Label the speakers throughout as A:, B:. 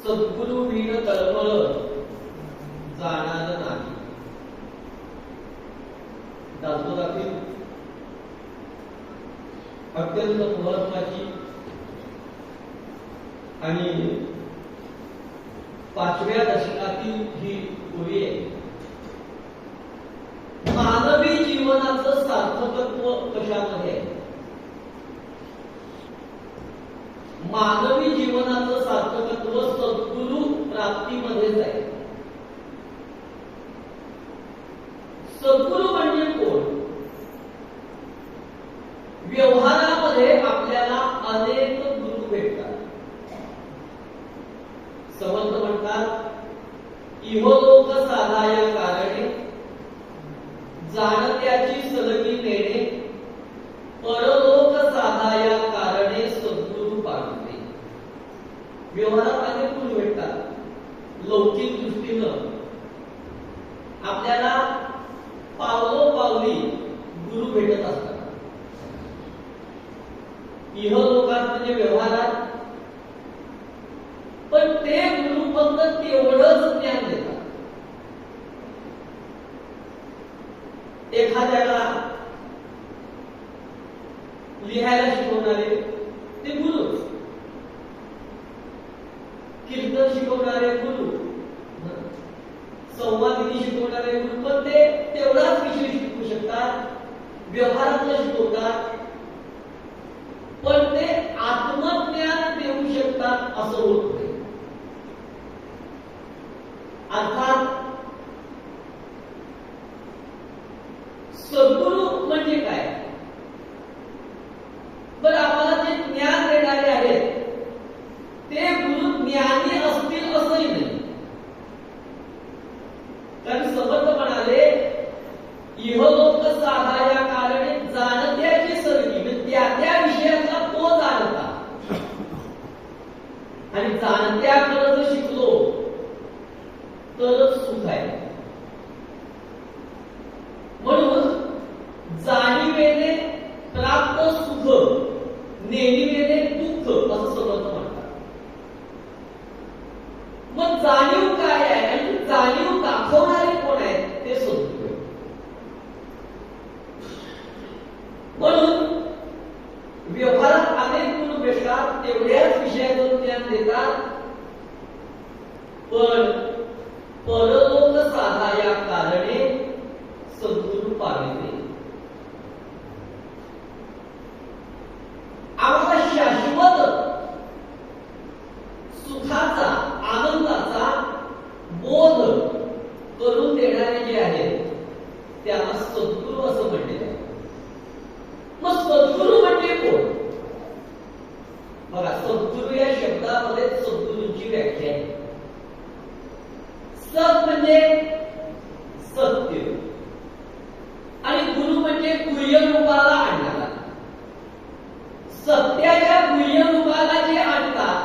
A: सद्गुरु विण तळमळ जाणार नाही. दासबोधातील अत्यंत महत्वाची आणि 5व्या दशकातील ही ओवी आहे. मानवी जीवनाचं सार्थकत्व कशामध्ये आहे? मानवी जीवनाचं सार्थकत्व सद्गुरु प्राप्तीमध्येच आहे. सद्गुरु म्हणजे कोण? व्यवहारामध्ये आपल्याला अनेक गुरु भेटतात. समर्थ म्हणतात, इहलोक साधाया कारणे जाणत्याची सलगी नेणे, परलोक साधाया कारणे सद्गुरु पावते. व्यवहारात अनेक गुरु भेटतात. लौकिक दृष्टीनं आपल्याला पावलोपावली गुरु भेटत असतात. इहलोकात म्हणजे व्यवहारात, पण ते गुरु फक्त तेवढंच ज्ञान देतात. एखाद्याला लिहायला शिकवणारे ते गुरुच, कीर्तन शिकवणारे गुरु, संवादिनी शिकवणारे गुरु, पण ते तेवढाच विषय शिकवू शकतात, व्यवहारातलं शिकवतात, पण ते आत्मज्ञान देऊ शकतात असं होत नाही. अर्थात सद्गुरु म्हणजे काय? बरं, आम्हाला जे ज्ञान देणारे आहेत ते गुरु ज्ञानी असतील असंही नाही. कारण समर्थ म्हणाले, इहलोक साधाया कारणे जाणत्याची सर्गी, म्हणजे त्या विषयाचा तो जाणता आणि जाणत्याकडे जर शिकलो तरच सुख आहे. म्हणून जाणीवेने प्राप्त सुख, नेणीवेने दुःख असं समर्थ म्हणतात. मग जाणीव काय आहे आणि जाणीव दाखवणारे कोण आहेत? ते सद्गुरू. म्हणून व्यवहारात अनेक गुरु भेटतात, तेवढ्याच विषयाचं ज्ञान देतात, पण परलोक साधाया कारणे सद्गुरु पाविते. आम्हाला शाश्वत सुखाचा, आनंदाचा बोध करून देणारे जे आहेत त्याला सद्गुरु असं म्हटले जाते. मग सद्गुरु म्हणजे कोण? बघा, सद्गुरु या शब्दामध्ये सद्गुरूंची व्याख्या आहे. सत म्हणजे सत्य आणि गुरु म्हणजे गुह्य रूपाला आणणारा. सत्याच्या गुह्य रूपाला जे आणतात,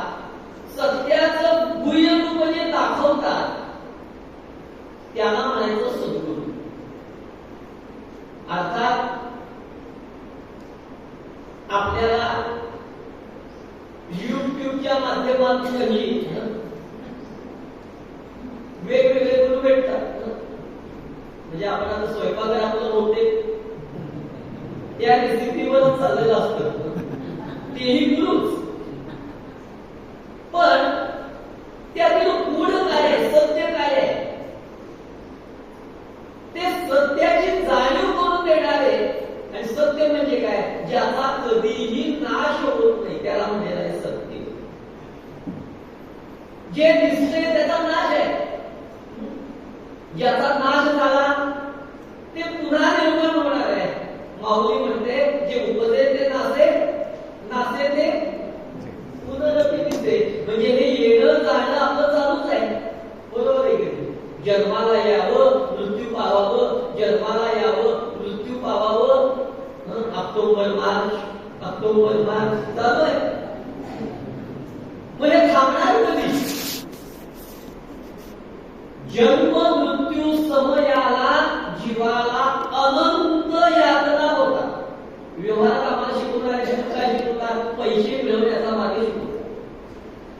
A: सत्याचं गुह्य रूप जे दाखवतात, त्याला म्हणायचं सद्गुरु. अर्थात आपल्याला युट्यूबच्या माध्यमातूनही वेगवेगळे गुरु भेटतात. म्हणजे आपण आता स्वयंपाकघरातलं होते त्या रेसिपीवरच चाललेलं असतं, तेही गुरुच. पण त्यातील गूढ काय आहे, सत्य काय आहे, ते सत्याची जाणीव करून देणारे. आणि सत्य म्हणजे काय? ज्याचा कधीही नाश होत नाही त्याला म्हणायला आहे सत्य. जे दिसते त्याचा नाश आहे, ज्याचा नाश झाला ते पुन्हा निर्माण होणार आहे. माऊली म्हणते, जे उपजे ते नासे, नासे ते पुनरपीते. म्हणजे हे येणं जाणं आपलं चालूच आहे. बरोबर आहे की? जन्माला यावं, मृत्यू पावावं, जन्माला यावं, मृत्यू पावावं. ऑक्टोबर मार्च चालू आहे. म्हणजे थांबणार कधी? जन्म मृत्यू समयाला जीवाला अनंत यातना होतात. व्यवहारात आम्हाला शिकवणारे काय शिकवतात? पैसे मिळवण्याचा मार्ग शिकवतात.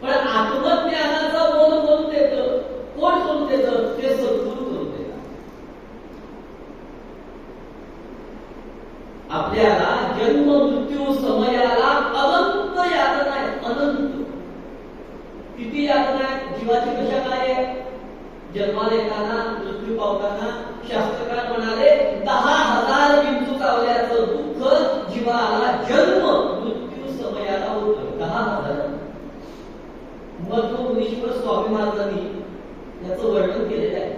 A: पण आत्मज्ञानाचा किती यातना आहे, जीवाची दशा काय आहे? जन्माला येताना, मृत्यू पावताना शास्त्रकार म्हणाले 10,000 विंचू चावल्याचं दुःख जीवाला जन्म मृत्यू समयाला होतं. 10,000. मग तो मुनीश्वर स्वामी महाराजांनी याचं वर्णन केलेलं आहे.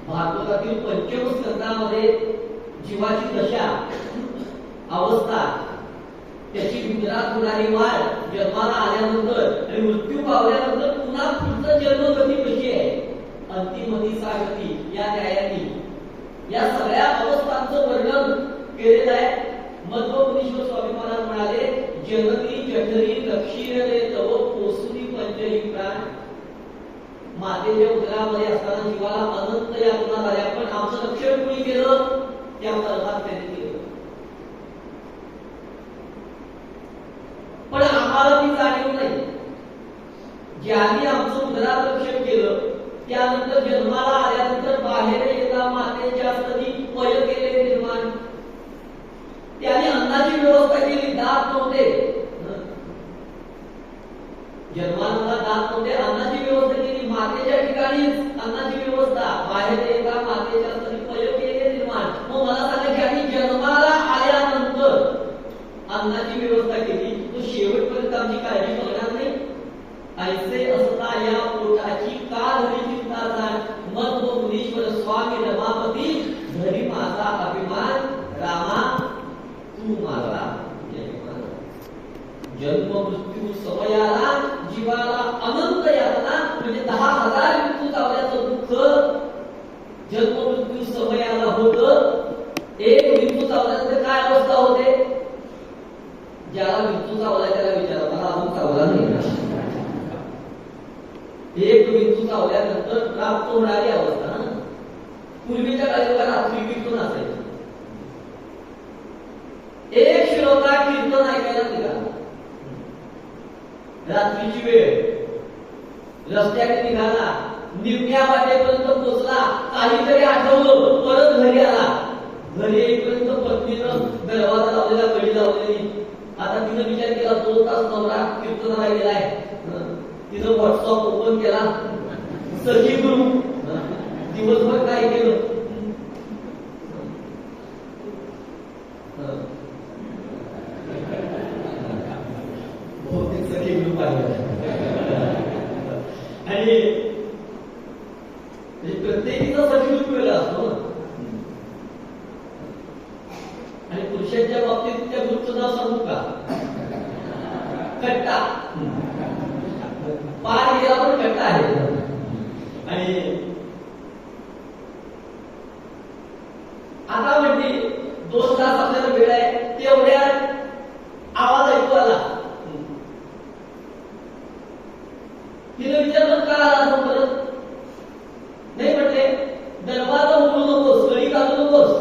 A: भागवतातील 25 स्कंदामध्ये जीवाची दशा, अवस्था, त्याची गुजरात होणारी वाढ, जन्माला आल्यानंतर आणि मृत्यू पावल्यानंतर पुन्हा पुढचं जन्मगती कशी आहे, अंतिमती सागती या न्यायाने या सगळ्या अवस्थांचं वर्णन केलेलं आहे. मध्वपुरीश्वर स्वामी महाराज म्हणाले जननी जठरी दक्षिण तव पोसुनी पंचही प्राण. मातेच्या उदरामध्ये असताना जीवाला अनंत यातना झाल्या, पण आमचं रक्षण कोणी केलं? त्या परमात्म्याने केलं. पण आम्हाला ती जाणीव नाही. ज्यांनी आमचं उदरात रक्षण केलं, त्यानंतर जन्माला आल्यानंतर बाहेर येता मातेच्या स्तनी पय केले निर्माण, त्याने अन्नाची व्यवस्था केली. दात नव्हते, जन्माला दात नव्हते, अन्नाची व्यवस्था केली. मातेच्या ठिकाणी अन्नाची व्यवस्था, बाहेर येता मातेच्या स्तनी पय केले निर्माण. मग मला सांगा, ज्यांनी जन्माला आल्यानंतर अन्नाची व्यवस्था केली, तो शेवटपर्यंत आमची काळजी बघणार नाही? ऐसे असता या पोटाची का धरी चिंता जाण, मग तो मुनीश्वर स्वामी रमापती धरी माझा अभिमान, रामा तू माझा अभिमान. जन्म मृत्यू समयाला जीवाला अनंत यातना, म्हणजे 10,000 मृत्यू चावल्याचं दुःख जन्म मृत्यू समयाला होतं. एक मृत्यू चावल्यानंतर काय अवस्था होते? ज्याला मृत्यू चावला त्याला विचारा, मला अजून चावला नाही. एक मृत्यू चावल्यानंतर प्राप्त होणारी अवस्था ना. पूर्वीच्या काळी रात्री कीर्तन असायचं. एक श्रोता कीर्तन ऐकायला निघाला, रात्रीची वेळ, रस्त्याने निघाला, निम्म्या वाटेपर्यंत पोहोचला, काहीतरी आठवलं, परत घरी आला. घरी येईपर्यंत पत्नीनं दरवाजा लावलेला, कडी लावलेली. आता तिने विचार केला 2 तास नवरा कीर्तनाला गेलाय, तिनं व्हॉट्सअप ओपन केला, सखी ग्रुप, दिवसभर काय केलं, बहुतेक सखी ग्रुप आहे. आणि प्रत्येकीचा सखी ग्रुप वेगळा असतो. आणि पुरुषांच्या बाबतीत त्या ग्रुपचं नाव सांगू का? कट्टा. पार गेला पण कट्टा आहे. आणि आता म्हणजे 2 तास आपल्याला वेळ आहे, तेवढ्या आवाज ऐकू आला. तिने विचारलं का आला परत? नाही म्हटले, दरवाजा उघडू नकोस, कडी घालू नकोस.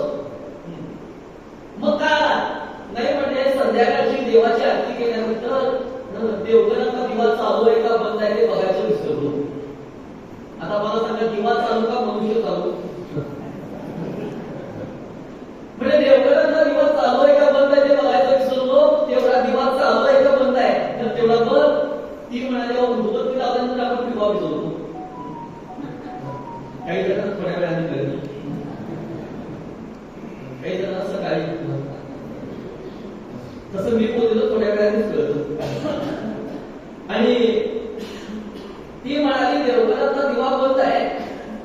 A: मग काय आला? नाही म्हटले, संध्याकाळची देवाची आरती केल्यानंतर देवघराचा दिवा चालू आहे का बंद आहे ते बघायचं विसरलो. आता मला सांगा, दिवा चालू का मनुष्य चालू? म्हणजे देवघराचा दिवा चालू आहे का बंद आहे ते बघायचं विसरलो. तेवढा दिवा चालू आहे का बंद आहे तर तेवढा बघ. ती म्हणाली उदबत्ती लावल्यानंतर आपण दिवा विसरतो. काही जण थोड्या वेळाने कळली, काही जण सकाळी, तसं मी बोललेलो थोड्या वेळानेच कळतं. आणि ती म्हणाली देवघराचा दिवा बंद आहे,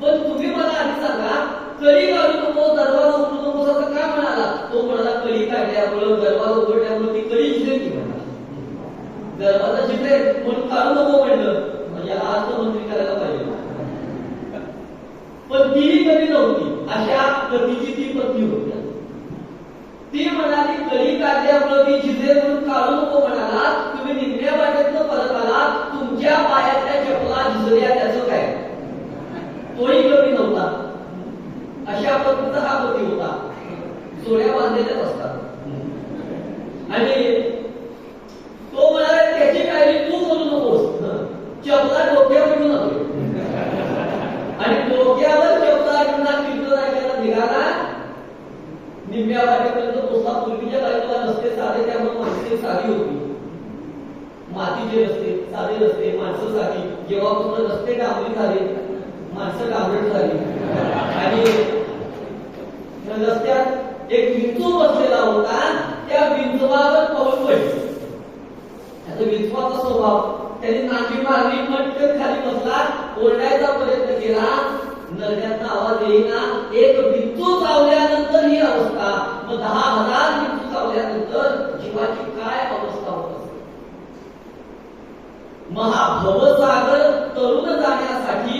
A: पण तुम्ही मला आधी सांगा, कडी घालू नको, दरवाजा उघडू नको असं का म्हणाला? तो म्हणाला कडी काढल्यामुळं, दरवाजा उघडल्यामुळे ती कडी जिथे की म्हणा, दरवाजा जिथे म्हणून काढू नको म्हणलं. म्हणजे आज तो मंत्री करायला पाहिजे. पण तीही कधी नव्हती, अशा कधीची ती पत्नी होती. ती म्हणाली कडी काढल्यामुळे ती जिथे म्हणून काढू नको म्हणाला, तुम्ही निम्म्या वाटेतनं परत आला, तुमच्या पायातल्या चपला झिजल्या, त्याचं काय? तोही कमी नव्हता. अशा पद्धतीचा हा पती होता. जोड्या बांधलेल्याच असतात. आणि तो म्हणाला त्याची काळजी तू करू नकोस, चपला डोक्यावर घेऊन आलो. आणि डोक्यावर चपला घेऊन कीर्तन ऐकायला निघाला. निम्म्या वाटेपर्यंत पोचला. पूर्वीच्या काळी रस्ते साधे, त्यामुळे माणसे साधी होती. मातीचे रस्ते, साधे रस्ते, माणसं साधी. जेव्हापासून रस्ते डांबरी झाले, माणसं डांबरट झाली आणि रस्त्यात एक विंचू बसलेला होता. त्या विंचवावर पाऊल पडले. आता विंचवाचा स्वभाव, त्याने नांगी मारली, पटकन खाली बसला, ओरडायचा प्रयत्न केला, नरड्याचा आवाज येईना. एक विंचू चावल्यानंतर ही अवस्था, मग 10,000 विंचू चावल्यानंतर जीवाची काय अवस्था होत असेल. महाभवसागर तरुण जाण्यासाठी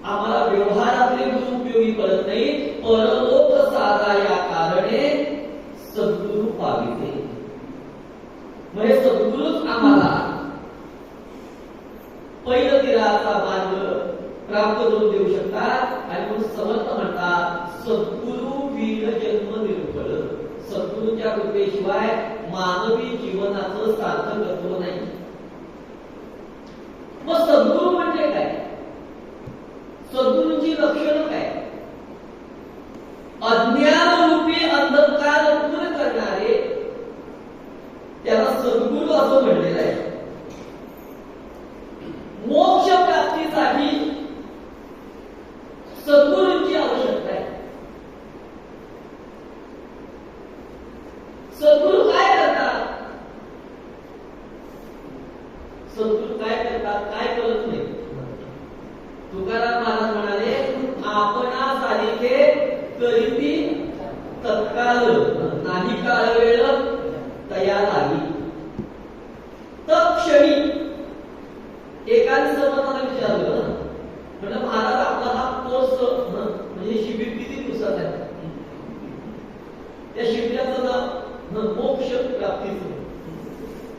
A: आम्हाला व्यवहारातले गुरु उपयोगी पडत नाही. परलोक साधा या कारणे सद्गुरु पाविते. म्हणजे सद्गुरुच आम्हाला पैलतीराचा मार्ग प्राप्त करून देऊ शकतात. आणि मग समर्थ म्हणतात सद्गुरु वीर जन्म निरुफळ. सद्गुरूच्या कृपेशिवाय मानवी जीवनाचं सार्थकत्व नाही. मग सद्गुरु म्हणजे काय? सद्गुरूंची लक्षणं काय? अज्ञान रूपी अंधकार दूर करणारे, त्याला सद्गुरु असं म्हणलेलं आहे. मोक्ष प्राप्तीसाठी सद्गुरूंची आवश्यकता आहे. सद्गुरु काय करतात? सद्गुरु काय करतात? काय करत नाही. तुकाराम महाराज म्हणाले आपणासारिखे करीती तत्काळ नाही काळ वेळ तया नाही. तत्क्षणी एकाने समर्थाला विचारलं, म्हणजे महाराज आपला हा कोर्स म्हणजे शिबिर किती दिवसात आहे? त्या शिबिराचं नाव मोक्ष प्राप्तीचं.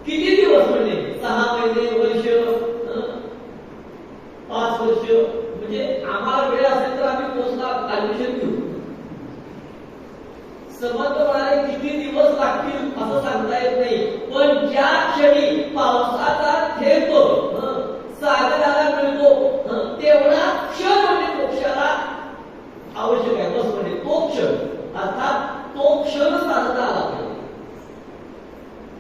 A: किती दिवस म्हणजे? 6 महिने, वर्ष, 5 वर्ष. म्हणजे आम्हाला वेळ असेल तर आम्ही कोर्सला ऍडमिशन घेऊ. समर्थ म्हणाले किती दिवस लागतील असं सांगता येत नाही, पण ज्या क्षणी पावसाचा थेंब सागराला मिळतो तेवढा क्षण म्हणजे मोक्षाला आवश्यक आहे. बस म्हणजे तो क्षण, अर्थात तो क्षण साधता आला पाहिजे.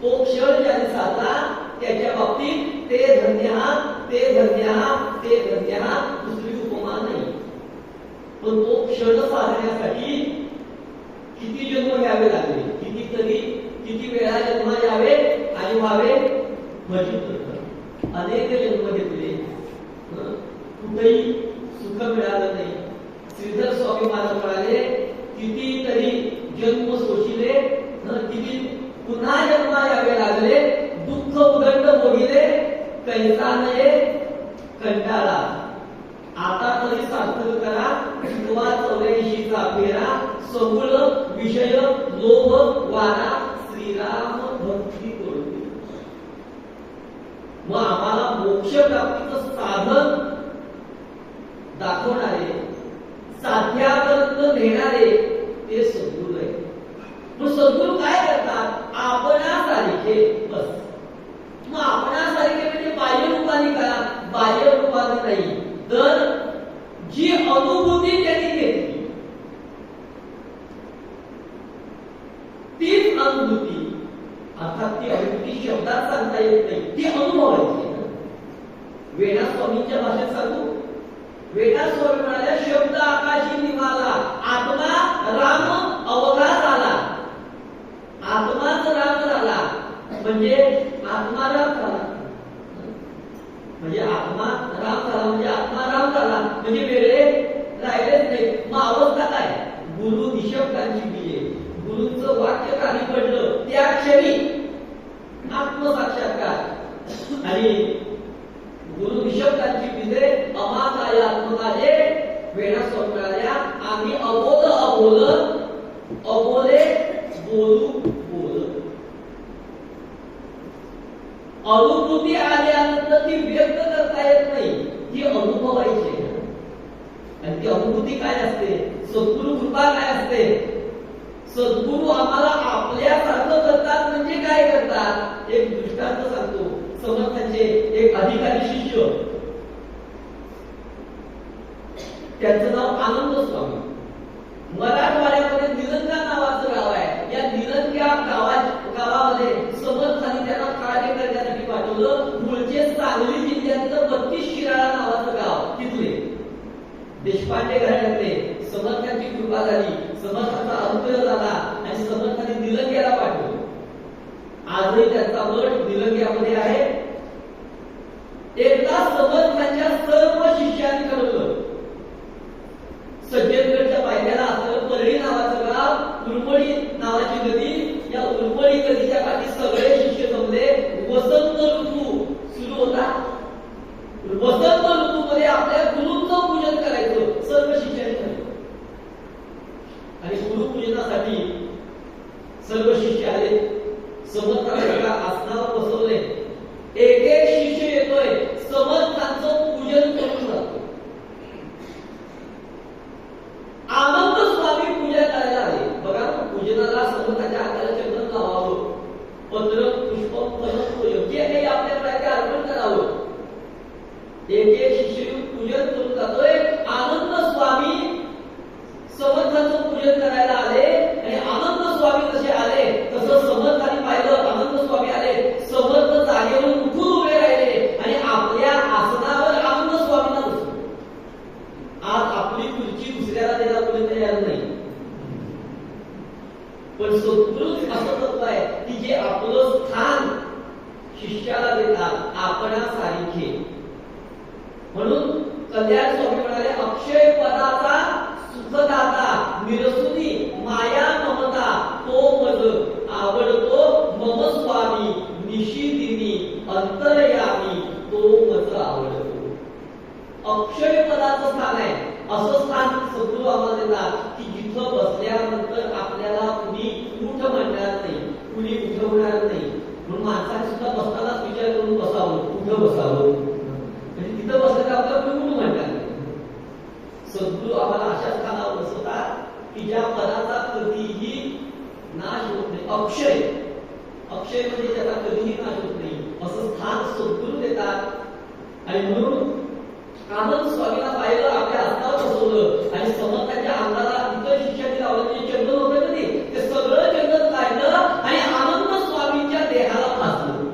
A: तो क्षण ज्याने साधला त्याच्या बाबतीत ते धन्य, ते धन्य, ते धन्य, दुसरी उपमा नाही. पण तो क्षण साधण्यासाठी किती जन्म घ्यावे लागले, किती वेळा जन्म यावे आणि व्हावे म्हणजे अनेक जन्म घेतले, कुठेही सुख मिळालं नाही. श्रीधर स्वामी महाराज म्हणाले कितीतरी जन्म सोशिले, किती पुन्हा जन्म यावे लागले, दुःख उदंड भोगिले, कैसा नये कंटाळा. आता तरी सार्थक करा शिकवा 84चा फेरा, सगुण विषय लोभ वारा श्रीराम भक्ती करू. मग आम्हाला मोक्ष प्राप्तीचं साधन दाखवणारे, साध्यापर्यंत नेणारे ते सद्गुरू आहे. मग सद्गुरू काय करतात? आपणासारखे. बस. मग आपणासारखे म्हणजे बाह्य रूपाने करा, बाह्य रूपाने नाही, तर जी अनुभूती त्यांनी घेतली तीच अनुभूती, अर्थात ती अनुभूती शब्दात सांगता येत नाही, ती अनुभवायची. वेणा स्वामींच्या भाषेत सांगू, वेणा स्वामी म्हणाल्या शब्द आकाशी निघाला, आत्मा राम अवघा झाला. आत्माच राम झाला म्हणजे आत्मा राम झाला, म्हणजे आत्मा राम झाला म्हणजे आत्मा राम झाला म्हणजे वेगळे राहिलेच नाही. मग अवस्था काय? गुरु निशब्दांची बिये, गुरुंचं वाक्य काही पडलं त्या क्षणी आत्मसाक्षात्कार. आणि गुरु निशब्दांची बिजे अमाकाय आत्मकाले वेणा स्वप्नाल्या आम्ही अबोध अबोल अबोले बोलू बोल. अनुभूती आल्यानंतर ती व्यक्त करता येत नाही, ती अनुभवायची. आणि ती अनुभूती काय असते? सद्गुरु कृपा काय असते? सद्गुरु आम्हाला आपल्यासारखं करतात. म्हणजे काय करतात? एक दृष्टांत सांगतो. समर्थांचे एक अधिकारी शिष्य, त्यांचं नाव आनंद स्वामी. मराठवाड्यामध्ये निलंगा नावाचं गाव आहे. या निलंगा गावामध्ये समर्थांनी त्यांना कार्य करण्यासाठी पाठवलं. मूळचे सांगली जिल्ह्यातलं 32 शिराळा नावाचं गाव तिथले देशपांडे घराण्यातले. समर्थांची कृपा झाली, समर्थांचा अनुग्रह झाला आणि समर्थांनी निलंग्याला पाठवलं. आजही त्यांचा मठ निलंग्यामध्ये आहे. एकदा समर्थांच्या सर्व शिष्यांनी ठरवलं, सज्जनगडच्या पायथ्याला असलेलं परळी नावाचं गाव, उरमळी नावाची नदी, या उरमळी नदीच्या काठी सगळे शिष्य जमले. वसंत ऋतू सुरू होता. वसंत ऋतूमध्ये आपल्या गुरूंचं पूजन करायचं सर्व शिष्यांनी ठरवलं. आणि गुरुपूजनासाठी सर्व शिष्य आले. समर्थांना आसनावर बसवले. एक एक शिष्य येतोय, समर्थांचं पूजन करून जातो. आनंद स्वामी पूजा करायला आले. बघा, पूजनाला समर्थांच्या हाताला चंदन लावावं, पत्र पुष्प फल जे काही आपल्याकडे ते अर्पण करावं. एक एक शिष्य पूजन करून जातोय. आनंद स्वामी समर्थांचं पूजन करायला आले आणि आनंद स्वामी जसे आले तसं समर्थांनी पाहिलं. आनंद स्वामी आले, समर्थ जागेवरून उठून उभे राहिले आणि आपल्या आसनावर आनंद स्वामींना बसले. आज आपली खुर्ची दुसऱ्याला द्यायला कोणी तयार नाही, पण सद्गुरू असं तत्व आहे की जे आपलं स्थान शिष्याला देतात आपणासारखे. म्हणून कल्याण स्वामी म्हणाले, अक्षय पदाचा सुखदाता निरसुनी माया ममता तो मज आवडतो मम स्वामी निशिदिनी अंतरयामी तो मज आवडतो. अक्षय पदाचं स्थान आहे. असं स्थान सद्गुरू आम्हाला देतात की जिथं बसल्यानंतर आपल्याला कुणी उठ म्हणणार नाही, कुणी उठवणार नाही. म्हणून माणसाने सुद्धा बसतानाच विचार करून बसावं, कुठं बसावं, म्हणजे तिथं बसलं तर आपल्याला कुणी उठ म्हणणार नाही. सद्गुरू आम्हाला अशा स्थानावर बसवतात की ज्या पदाचा कधीही नाश होत नाही. अक्षय, अक्षय म्हणजे त्याचा कधीही नाश होत नाही असं स्थान सद्गुरू देतात. आणि म्हणून आनंद स्वामीला पाहिलं, आपल्या हातावर बसवलं आणि समर्थांच्या अंगाला इतर शिष्यांनी लावलं जे चंदन होतं कधी ते सगळं चंदन काढलं आणि आनंद स्वामींच्या देहाला फासलं.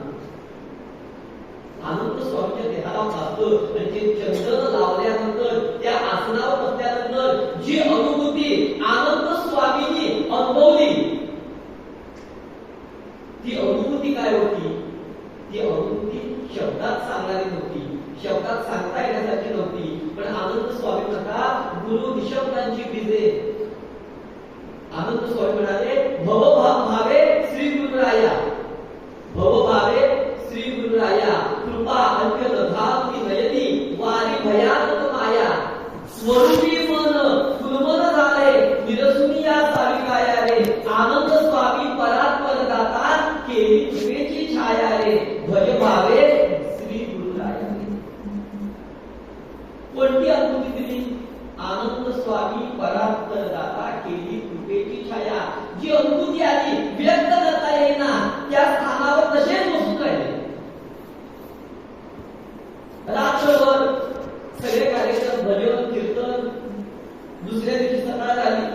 A: आनंद स्वामीच्या देहाला फासलं आणि ते चंदन लावल्यानंतर त्या आसनावर बसल्यानंतर जी अनुभूती आनंद स्वामींनी अनुभवली, ती अनुभूती काय होती? ती अनुभूती शब्दात सांगणारी नव्हती, शब्दात सांगता येण्यासारखी नव्हती. पण आनंद स्वामी म्हणतात, गुरु निशब्दांची बीजे. आनंद स्वामी म्हणाले, भवभावे श्री गुरुराया, भवभावे श्री गुरुराया कृपा अंत्य दधाती नयनी वारी भयानक माया स्वरूपी मन फुलमन झाले निरसुनी या सारी काया रे. आनंद स्वामी परात्पर दाता केली कृपेची छाया रे. भज भावे श्री गुरुराया. कोणती अनुभूती दिली? आनंद स्वामी परात्पर दाता केली कृपेची छाया. जी अनुभूती आली व्यक्त करता येईना त्या स्थानावर तसेच बसून राहिले. रात्रभर सगळे कार्यक्रम, भजन कीर्तन, दुसऱ्या दिवशी सकाळ झाली,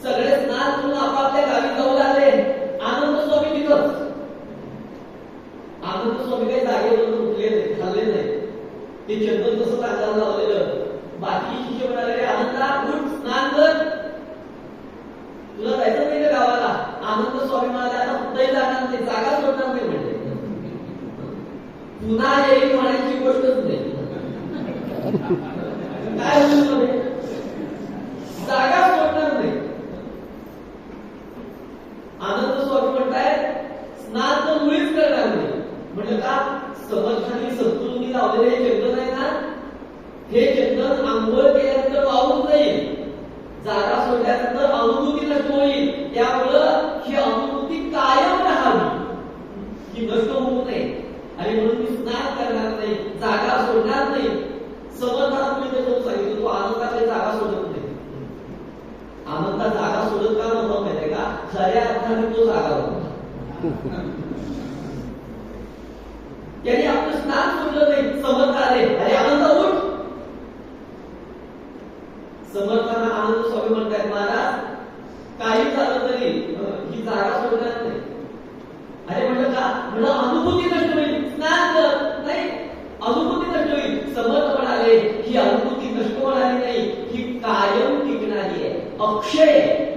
A: सगळे स्नान करून आपापल्या गावी जाऊ लागले. आनंद स्वामी तिथंच. आनंद स्वामी काही जागेवरून उठले नाही, खाल्ले नाही. ते चंदन कसं टाकायला लावलेलं. बाकी शिष्य म्हणाले, आनंदा उठ, स्नान कर, तुला जायचं नाही का गावाला? आनंद स्वामी म्हणाले, आता कुठेही जाणार नाही, जागा सोडणार नाही म्हणजे. पुन्हा येईल म्हणायची गोष्टच नाही. काय होईल? जागा सोडणार नाही. आनंद स्वामी म्हणतायत, स्नान तर मुळीच करणार नाही. म्हटलं का? समर्थांनी सद्गुरूंनी लावलेले हे चंदन आहे ना, हे चंदन आंघोळ केल्यानंतर वाहून जाईल, जागा सोडल्यानंतर अनुभूती नष्ट होईल. त्यामुळं ही अनुभूती कायम राहावी, ही नष्ट होऊ नये. आणि म्हणून मी स्नान करणार नाही, जागा सोडणार नाही. समर्थांना मी जाऊन सांगितलं, तो आनंदाची जागा सोडत नाही. आनंदा जागा सोडत का नव्हता माहितीये का? खऱ्या अर्थाने तो जागा होता. यांनी आपलं स्नान सोडलं नाही. समर्थ आले, अरे आनंद उठ. समर्थांना आनंद स्वामी म्हणतात, महाराज काही झालं तरी ही जागा सोडणार नाही. अरे म्हटलं का? म्हणलं अनुभूती नष्ट होईल. होणारी नाही, ही कायम टिकणारी आहे, अक्षय आहे,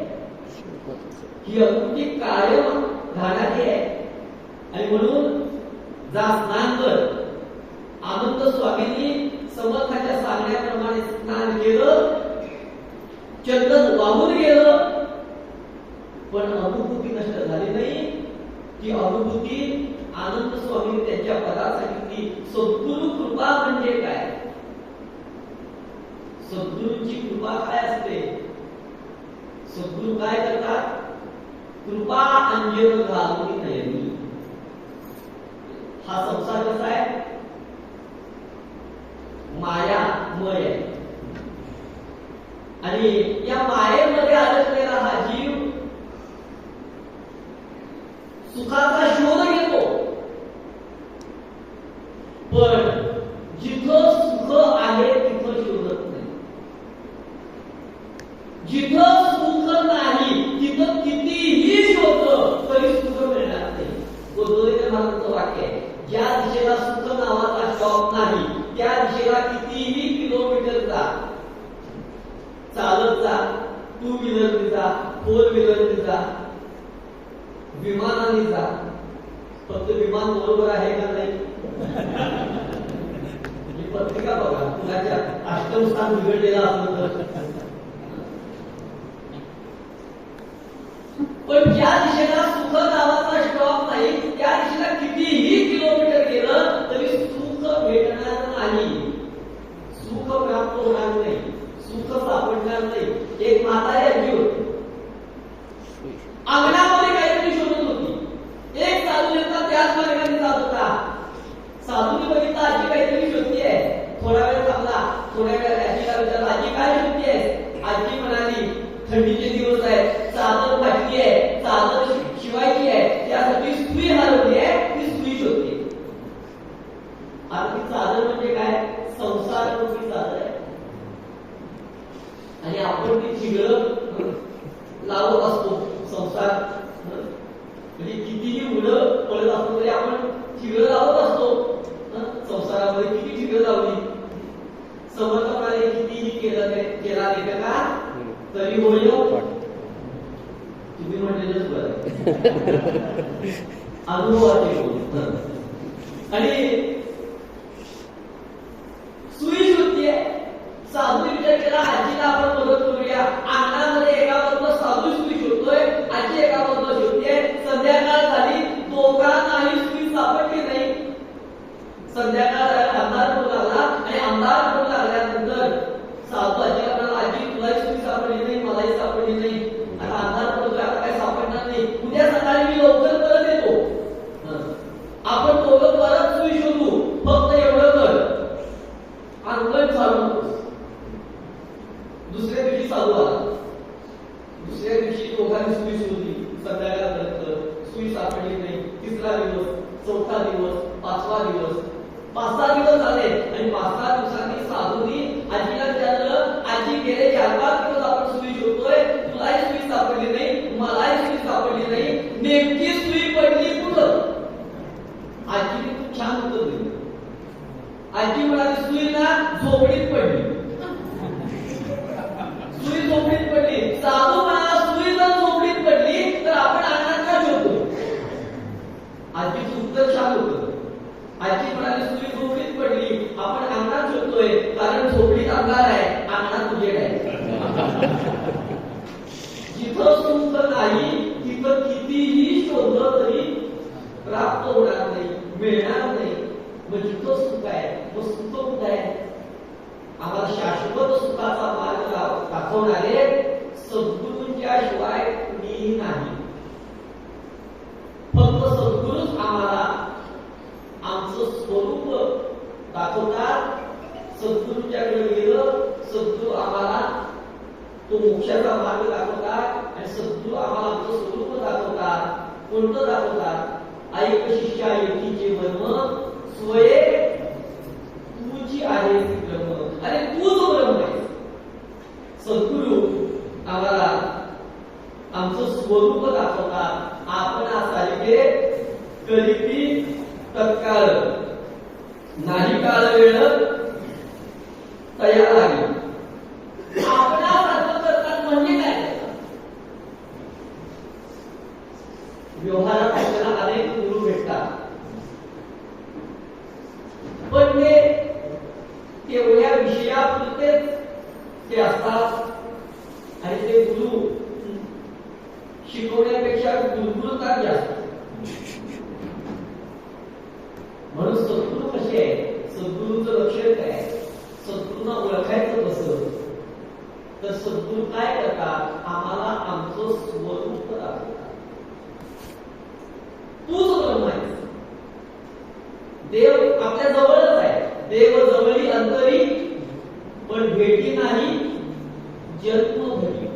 A: ही अगदी कायम राहणारी आहे. आणि म्हणून जा स्नान कर. आनंद स्वामींनी समर्थाच्या सांगण्याप्रमाणे स्नान केलं, चंदन वाहून गेलं, पण अनुभूती नष्ट झाली नाही. ती अनुभूती आनंद स्वामी त्यांच्या पदासाठी सद्गुरु कृपा म्हणजे काय, सद्गुरूंची कृपा काय असते. सद्गुरु काय करतात, कृपा अंजन घालून नयनी. हा संसार कसा आहे, मायामय आहे, आणि या मायेमध्ये अडकलेला हा जीव सुखाचा शोध घेतो, पण जिथं सुख आहे तिथं शोधत नाही. जिथं सुख नाही तिथं कितीही शोधलं तरी सुख मिळणार नाही. गोंधळीकर महाराजांचं वाक्य आहे, ज्या दिशेला सुख नावाचा शॉप नाही त्या दिशेला कितीही किलोमीटर जा, चालत जा, टू व्हीलरने जा, फोर व्हीलरने जा, विमानाने जा, फक्त विमान बरोबर आहे का नाही. ही पत्रिका बघा, कुणाच्या अष्टम स्थान बिघडलेला असलं तर. पण ज्या दिशेला सुख नावाचा स्टॉप नाही त्या दिशेला कितीही किलोमीटर गेलं तरी सुख भेटणार नाही, सुख प्राप्त होणार नाही, सुख सापडणार नाही. एक म्हातारी आजी होती, अंगणामध्ये काहीतरी शोधत होती. एक साधू नेता त्याच मार्गाने जात होता. साधूने बघितलं आजी काहीतरी शोधतीये. थोडा वेळ थांबला, थोड्या वेळ आजीला विचारलं, आजी काय शोधतीये. आजी म्हणाली, थंडीचे दिवस आहेत, चादर फाटली आहे, चादर शिवायची आहे, त्यासाठी सुई हरवली आहे, ती सुई शोधते. आता ती चादर म्हणजे काय, संसार रूपी चादर आहे, आणि आपण ती चिघळं लावत असतो. संसार म्हणजे कितीही उडं पडत असतो तरी आपण चिघळं लावत असतो. संसारामध्ये किती चिघळं लावली, समर्थपणाने कितीही केला लेखका तरी होईल. तुम्ही म्हणलेलंच बरं, अनुभवाचे बोल. आणि सुई शोधतीये. साधूने विचार केला, आजीला आपण मदत करूया. अंगणामध्ये एका बाजूला साधू सुई शोधतोय, आजी एका बाजूला शोधतीये. संध्याकाळ झाली, दोघांनाही सुई सापडली नाही. संध्याकाळ झाली, अंधार पडू लागला, आणि अंधार पडू लागल्यानंतर साधू आजीला म्हणाला, आजी तुलाही सुई सापडली नाही, मलाही सापडली नाही, आता अंधार पडतोय, आता काय सापडणार नाही, उद्या सकाळी मी लवकर परत येतो, आपण दोघं परत सुई शोधू, फक्त एवढं कर, अंगण चालू नकोस. दुसऱ्या दिवशी साधू आला. दुसऱ्या दिवशी दोघांनी सुई शोधली, संध्याकाळपर्यंत सुई सापडली नाही. तिसरा दिवस, चौथा दिवस, पाचवा दिवस, 5-6 दिवस झाले, आणि 5-6 दिवसांनी साधूनी आजीला विचारलं, आजी गेले 4-5 दिवस आपण सुई शोधतोय, तुलाही सुई सापडली नाही, मलाही सुई सापडली नाही, नेमकी सुई पडली कुठं. आजीने खूप छान उत्तर दिलं. आजी म्हणाली, सुई ना झोपडीत पडली. सुई झोपडीत पडली. साधू म्हणाला, सुई जर झोपडीत पडली तर आपण अंगणात का शोधतो. आजीचं उत्तर छान होतं. आजी म्हणाली, सुई झोपडीत पडली, आपण अंगणात शोधतोय कारण झोपडीत अंधार आहे, अंगणात उजेड आहे. जिथं सुख नाही तिथं कितीही शोधलं तरी प्राप्त होणार नाही, मिळणार नाही. मग जिथं सुख आहे मग सुख कुठं आहे. आम्हाला शाश्वत सुखाचा मार्ग दाखवणारे सद्गुरूंच्या शिवाय कुणीही नाही. फक्त सद्गुरूच आम्हाला आमचं स्वरूप दाखवतात. सद्गुरूच्याकडे गेलं, सद्गुरू आम्हाला तो मोक्षाचा मार्ग दाखवतात, आणि सद्गुरू आम्हाला आमचं स्वरूप दाखवतात. कोणतं दाखवतात. ऐक शिष्या एकीचे मर्म, स्वये तुझी आहे ब्रह्म. अरे तूच ब्रह्म आहे. सद्गुरू आम्हाला आमचं स्वरूप दाखवतात. आपण असायचे कलिपी तत्काळ, नाही काळ वेळ तयार आहे. विषयापुरतेच ते असतात आणि ते गुरु शिकवण्यापेक्षा गुरुगुरुता जास्त. म्हणून सद्गुरू कसे आहे, सद्गुरूचं लक्षण काय, सद्गुरूंना ओळखायचं कसं, तर सद्गुरू काय करतात, आम्हाला आमचं स्वरूप दाखवतात. तूच ब्रह्म आहे. देव आपल्या जवळच आहे. देव जवळी अंतरी पण भेटी नाही जन्म भरी.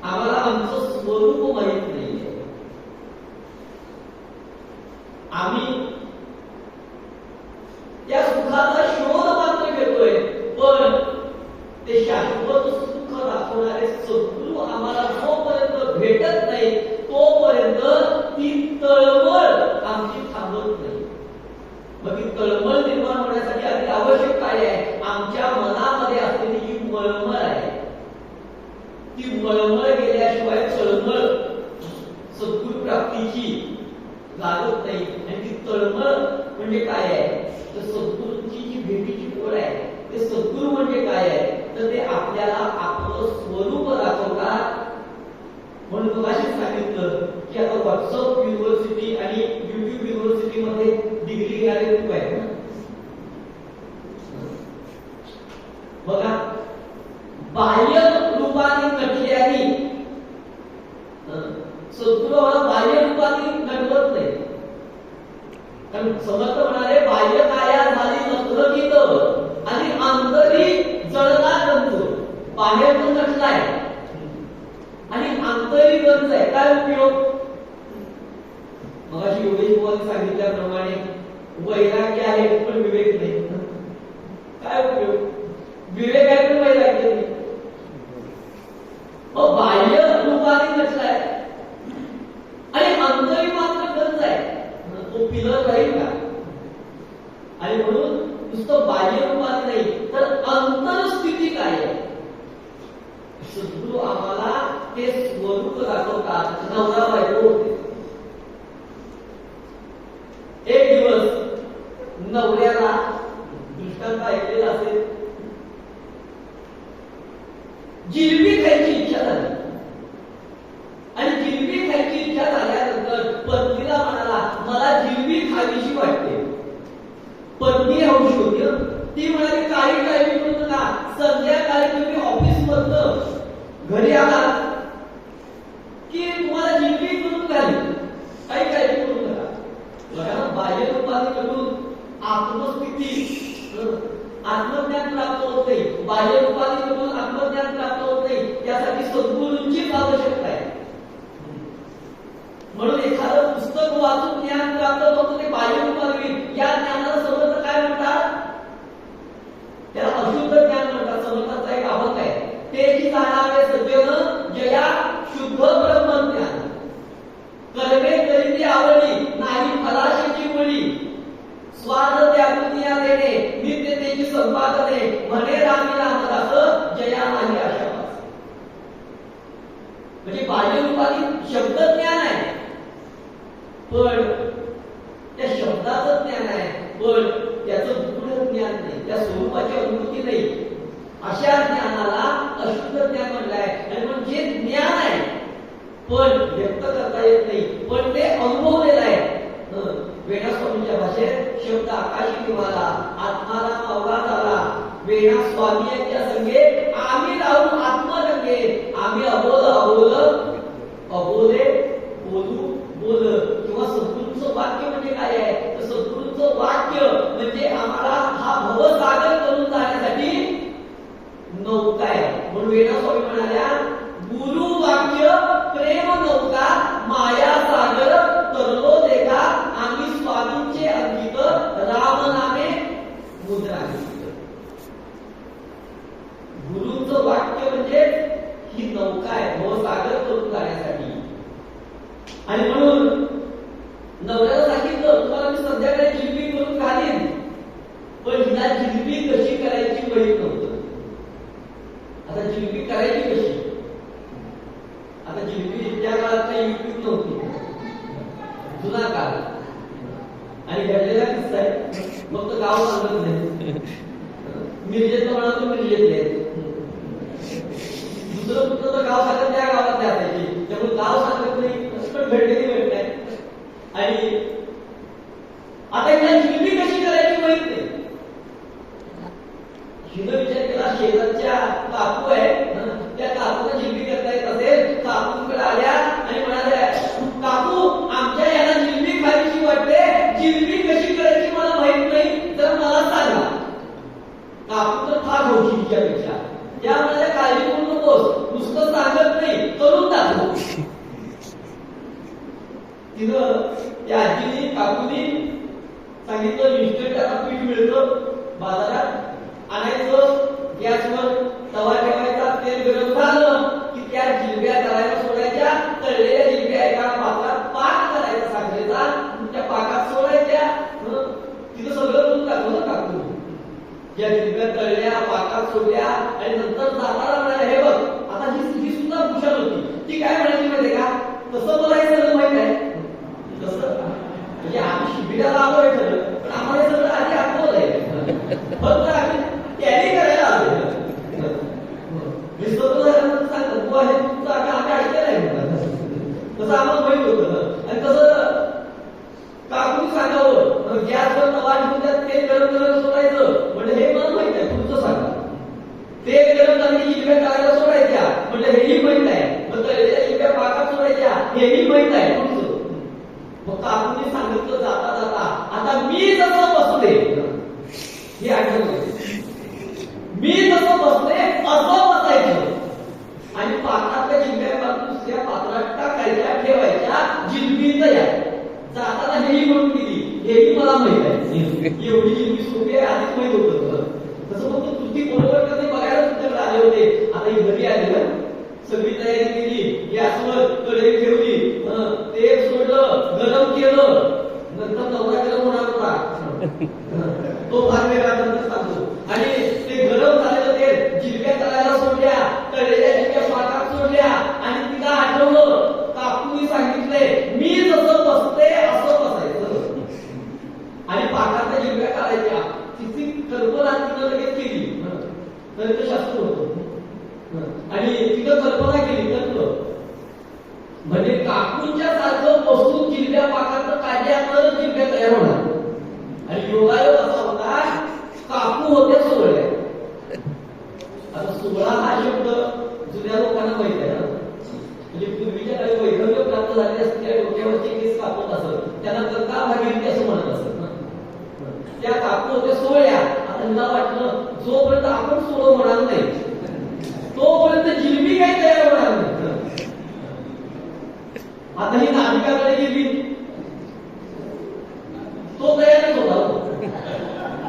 A: आम्हाला आमचं स्वरूप माहित नाहीये. आम्ही त्या सुखाचा शोध मात्र घेतोय, पण ते शाश्वत सुख दाखवणारे सद्गुरू आम्हाला जोपर्यंत भेटत नाही तोपर्यंत ती तळमळ आमची थांबत नाही. मग ती तळमळ निर्माण होण्यासाठी आधी आवश्यक काय आहे, आमच्या मनामध्ये असलेली जी मळमळ आहे ती मळमळ गेल्याशिवाय तळमळ सद्गुरू प्राप्तीची लागत नाही. आणि ती तळमळ म्हणजे काय आहे, तर सद्गुरूंची जी भेटीची ओढ आहे, ते सद्गुरू म्हणजे काय आहे, तर ते आपल्याला आपलं स्वरूप दाखवतात. म्हणून तुम्हाला सांगितलं की आता व्हॉट्सअप युनिव्हर्सिटी आणि युट्यूब युनिव्हर्सिटी मध्ये डिग्री घेणारे खूप आहेत ना. बघा, बाह्य रूपाने नटल्याने सद्गुरू बाह्य रूपाने नटवत नाही. कारण समर्थ म्हणाले, बाह्य काया झाली नत्रगीत आणि आंतरी जळला गंज. बाहेर तो नटलाय आणि आंतरी गंज आहे. काय उपयोग, मगाशी योगेश बुवांनी सांगितल्याप्रमाणे वैराग्य आहे पण विवेक नाही. काय उपयोग, विवेक आहे पण वैराग्य नाही. बाह्य रूपाने नटलाय आणि आंतरी मात्र गंज आहे, तो पिलर राहील का. आणि म्हणून नुसतं बाह्य रूपाने नाही तर अंतरस्थिती काय आहे, सद्गुरू आम्हाला ते स्वरूप दाखवतात. नवरा बायको होते. एक दिवस नवऱ्याला दृष्टांत ऐकलेला असेल, जिलबी खायची इच्छा झाली आणि जिलबी खायची इच्छा झाल्यानंतर पत्नीला म्हणाला, मला जिलबी खावीशी वाटते. पत्नी हौशी होती. ती म्हणाली, काही काळजी करू नका, संध्याकाळी तुम्ही ऑफिस मधनं घरी आलात की तुम्हाला जिलबी करून घाली, काही काळजी करू नका. बघा, बाह्य रूपाने करून आत्मस्थिती आत्मज्ञान प्राप्त होत नाही. बाह्य रूपाने करून आत्मज्ञान प्राप्त होत नाही. त्यासाठी सद्गुरूंचीच आवश्यकता आहे. म्हणून एखादं पुस्तक वाचून ज्ञान प्राप्त होतं ते बाह्य रूपाने. या ज्ञानाला समर्थ काय म्हणतात, त्याला अशुद्ध ज्ञान म्हणतात. समर्थाचा एक अभंग आहे, ते की जाणावे सज्जन जया शुद्ध ब्रह्मज्ञान. कर्मे करीती आवडी नाही फलाशीची मुळी. स्वार्थ त्यागून या देणे नित्यतेची संपादने. म्हणे रामी रामदास जया नाही आशावास. म्हणजे बाह्य रूपाने शब्द ज्ञान आहे पण त्या शब्दाचं ज्ञान आहे पण त्याचं गूढ ज्ञान नाही, त्या स्वरूपाची अनुभूती नाही. अशा ज्ञानाला अशुद्ध ज्ञान म्हणलंय. आणि पण जे ज्ञान आहे पण व्यक्त करता येत नाही पण ते अनुभवलेलं आहे. वेणा स्वामींच्या भाषेत शब्द आकाशी निघाला, आत्माला अवघा झाला. वेणा स्वामी यांच्या संगे आम्ही राहू आत्मरंगे. आम्ही अबोल अबोल अबोले बोलू बोल. किंवा सद्गुरूंचं वाक्य म्हणजे काय आहे, तर सद्गुरूंचं वाक्य म्हणजे आम्हाला हा भवसागर करून जाण्यासाठी नौका आहे. म्हणून वेणा स्वामी म्हणाल्या, गुरु वाक्य प्रेम नौका माया सागर तरलो देखा. आम्ही स्वामींचे अंकित राम नामे मुद्रा. गुरुंचं वाक्य म्हणजे ही नौका आहे भवसागर करून जाण्यासाठी. आणि म्हणून नवऱ्याला सांगितलं, तुम्हाला मी संध्याकाळी जिलबी करून घालीन, पण हिला जिलबी कशी करायची माहित नव्हतं. आता जिलबी करायची कशी, आता जिलबी त्या काळात काही युट्यूब नव्हती, जुना काळ आणि घडलेला किस्सा आहे. मग तर गाव सांगत नाही. मिरजेचं म्हणा तो मिरजेतले दुसरं कुठलं गाव सांगत त्या गावात असायची त्यामुळे गाव सांगत नाही पण भेटलेली भेट नाही. आणि आता हिला जिलबी कशी करायची माहित नाही. हिनं विचार केला शेजारच्या काकू आहे त्या काकूला जिलबी करता येत असेल. काकूकडे आल्या आणि म्हणाल्या काकू आमच्या याला जिलबी खायची वाटते जिलबी कशी करायची मला माहित नाही तर मला सांगा. काकू तर फार होती तिच्यापेक्षा त्या म्हणाल्या काळजी करू नकोस नुसतं सांगत नाही करून दाखव. तिनं त्या आजीने काकूनी सांगितलं इन्स्टंट आता पीठ मिळतं बाजारात आणायचं गॅसवर तवा ठेवायचा तेल गरम झालं की त्या जिलब्या करायला सोडायच्या. तळलेल्या जिलब्या एका पात्रात पाक करायचा साखरेचा त्या पाकात सोडायच्या. तिथं सगळं करून टाकलं काकू. ज्या जिलब्या तळल्या पाकात सोडल्या आणि नंतर जाताना म्हणाले हे बघ आता ही सुद्धा हुशार होती. ती काय म्हणायची माहितीये का तसं मला हे सगळं माहित आहे तसं म्हणजे आम्ही शिबिराला आलोय खरं पण आम्हाला सगळं आधी आठवत आहे फक्त आम्ही टॅली करायला आलोय. सांगतो तू आहे तुमचं आम्ही ऐकलं नाही तसं आम्हाला माहित होतं. आणि तसं काकून सांगावं गॅसवर तवा ठेवून त्यात तेल गरम गरम सोडायचं म्हणजे हे मला माहित आहे तुमचं सांगा. तेल गरम झाले की जिलब्या करायला सोडायच्या म्हणजे हेही माहित आहे. मग तळलेल्या जिलब्या पाकात सोडायच्या हेही माहित आहे तुमचं. मग काकूने सांगितलं जाता जाता आता मी जसं बसले हे आठवलं मी जसं बसले असं बसायचं आणि पात्रातल्या जिलब्या दुसऱ्या पात्रात टाकायच्या ठेवायच्या जिलबी तयार. जाताना हेही म्हणून दिली हेही मला माहित आहे. एवढी जिलबी सोपी आहे आधीच माहित होतं. तसं फक्त तुझी बरोबर कधी बघायला तुमच्याकडे आले होते. आता ही घरी आली सगळी तयारी केली गॅसवर कढई ठेवली तेल सोडलं गरम केलं नंतर नवरा गरम होणार होता तो भाग वेगळा नंतर सांगतो. आणि ते गरम झालेलं तेल जिलब्या करायला सोडल्या तळलेल्या जिलब्या पाकात सोडल्या आणि तिला आठवलं काकूनी सांगितलंय मी जसं बसते असं बसायचं आणि पाकातल्या जिलब्या करायच्या. तिची कल्पना तिनं लगेच केली तर शास्त्र होतं आणि तिथं कल्पना केली तत्व म्हणजे काकूंच्या सारखं बसून जिलब्या पाकात काढल्या तर जिलब्या तयार होणार. आणि योगायोग असा होता काकू होत्या सोहळ्या. आता सोहळा हा शब्द जुन्या लोकांना माहित आहे ना म्हणजे पूर्वीच्या काळी वैधव्य प्राप्त झाले असते त्या डोक्यावरचे केस कापत असत त्यांना गंगा भागीरथी असं म्हणत असत. त्या काकू होत्या सोहळ्या. आता मला वाटलं जोपर्यंत आपण सोहळं होणार नाही तोपर्यंत जिलबी काही तयार होणार नाही. आता ही नाविकाकडे गेली तो तयारच होता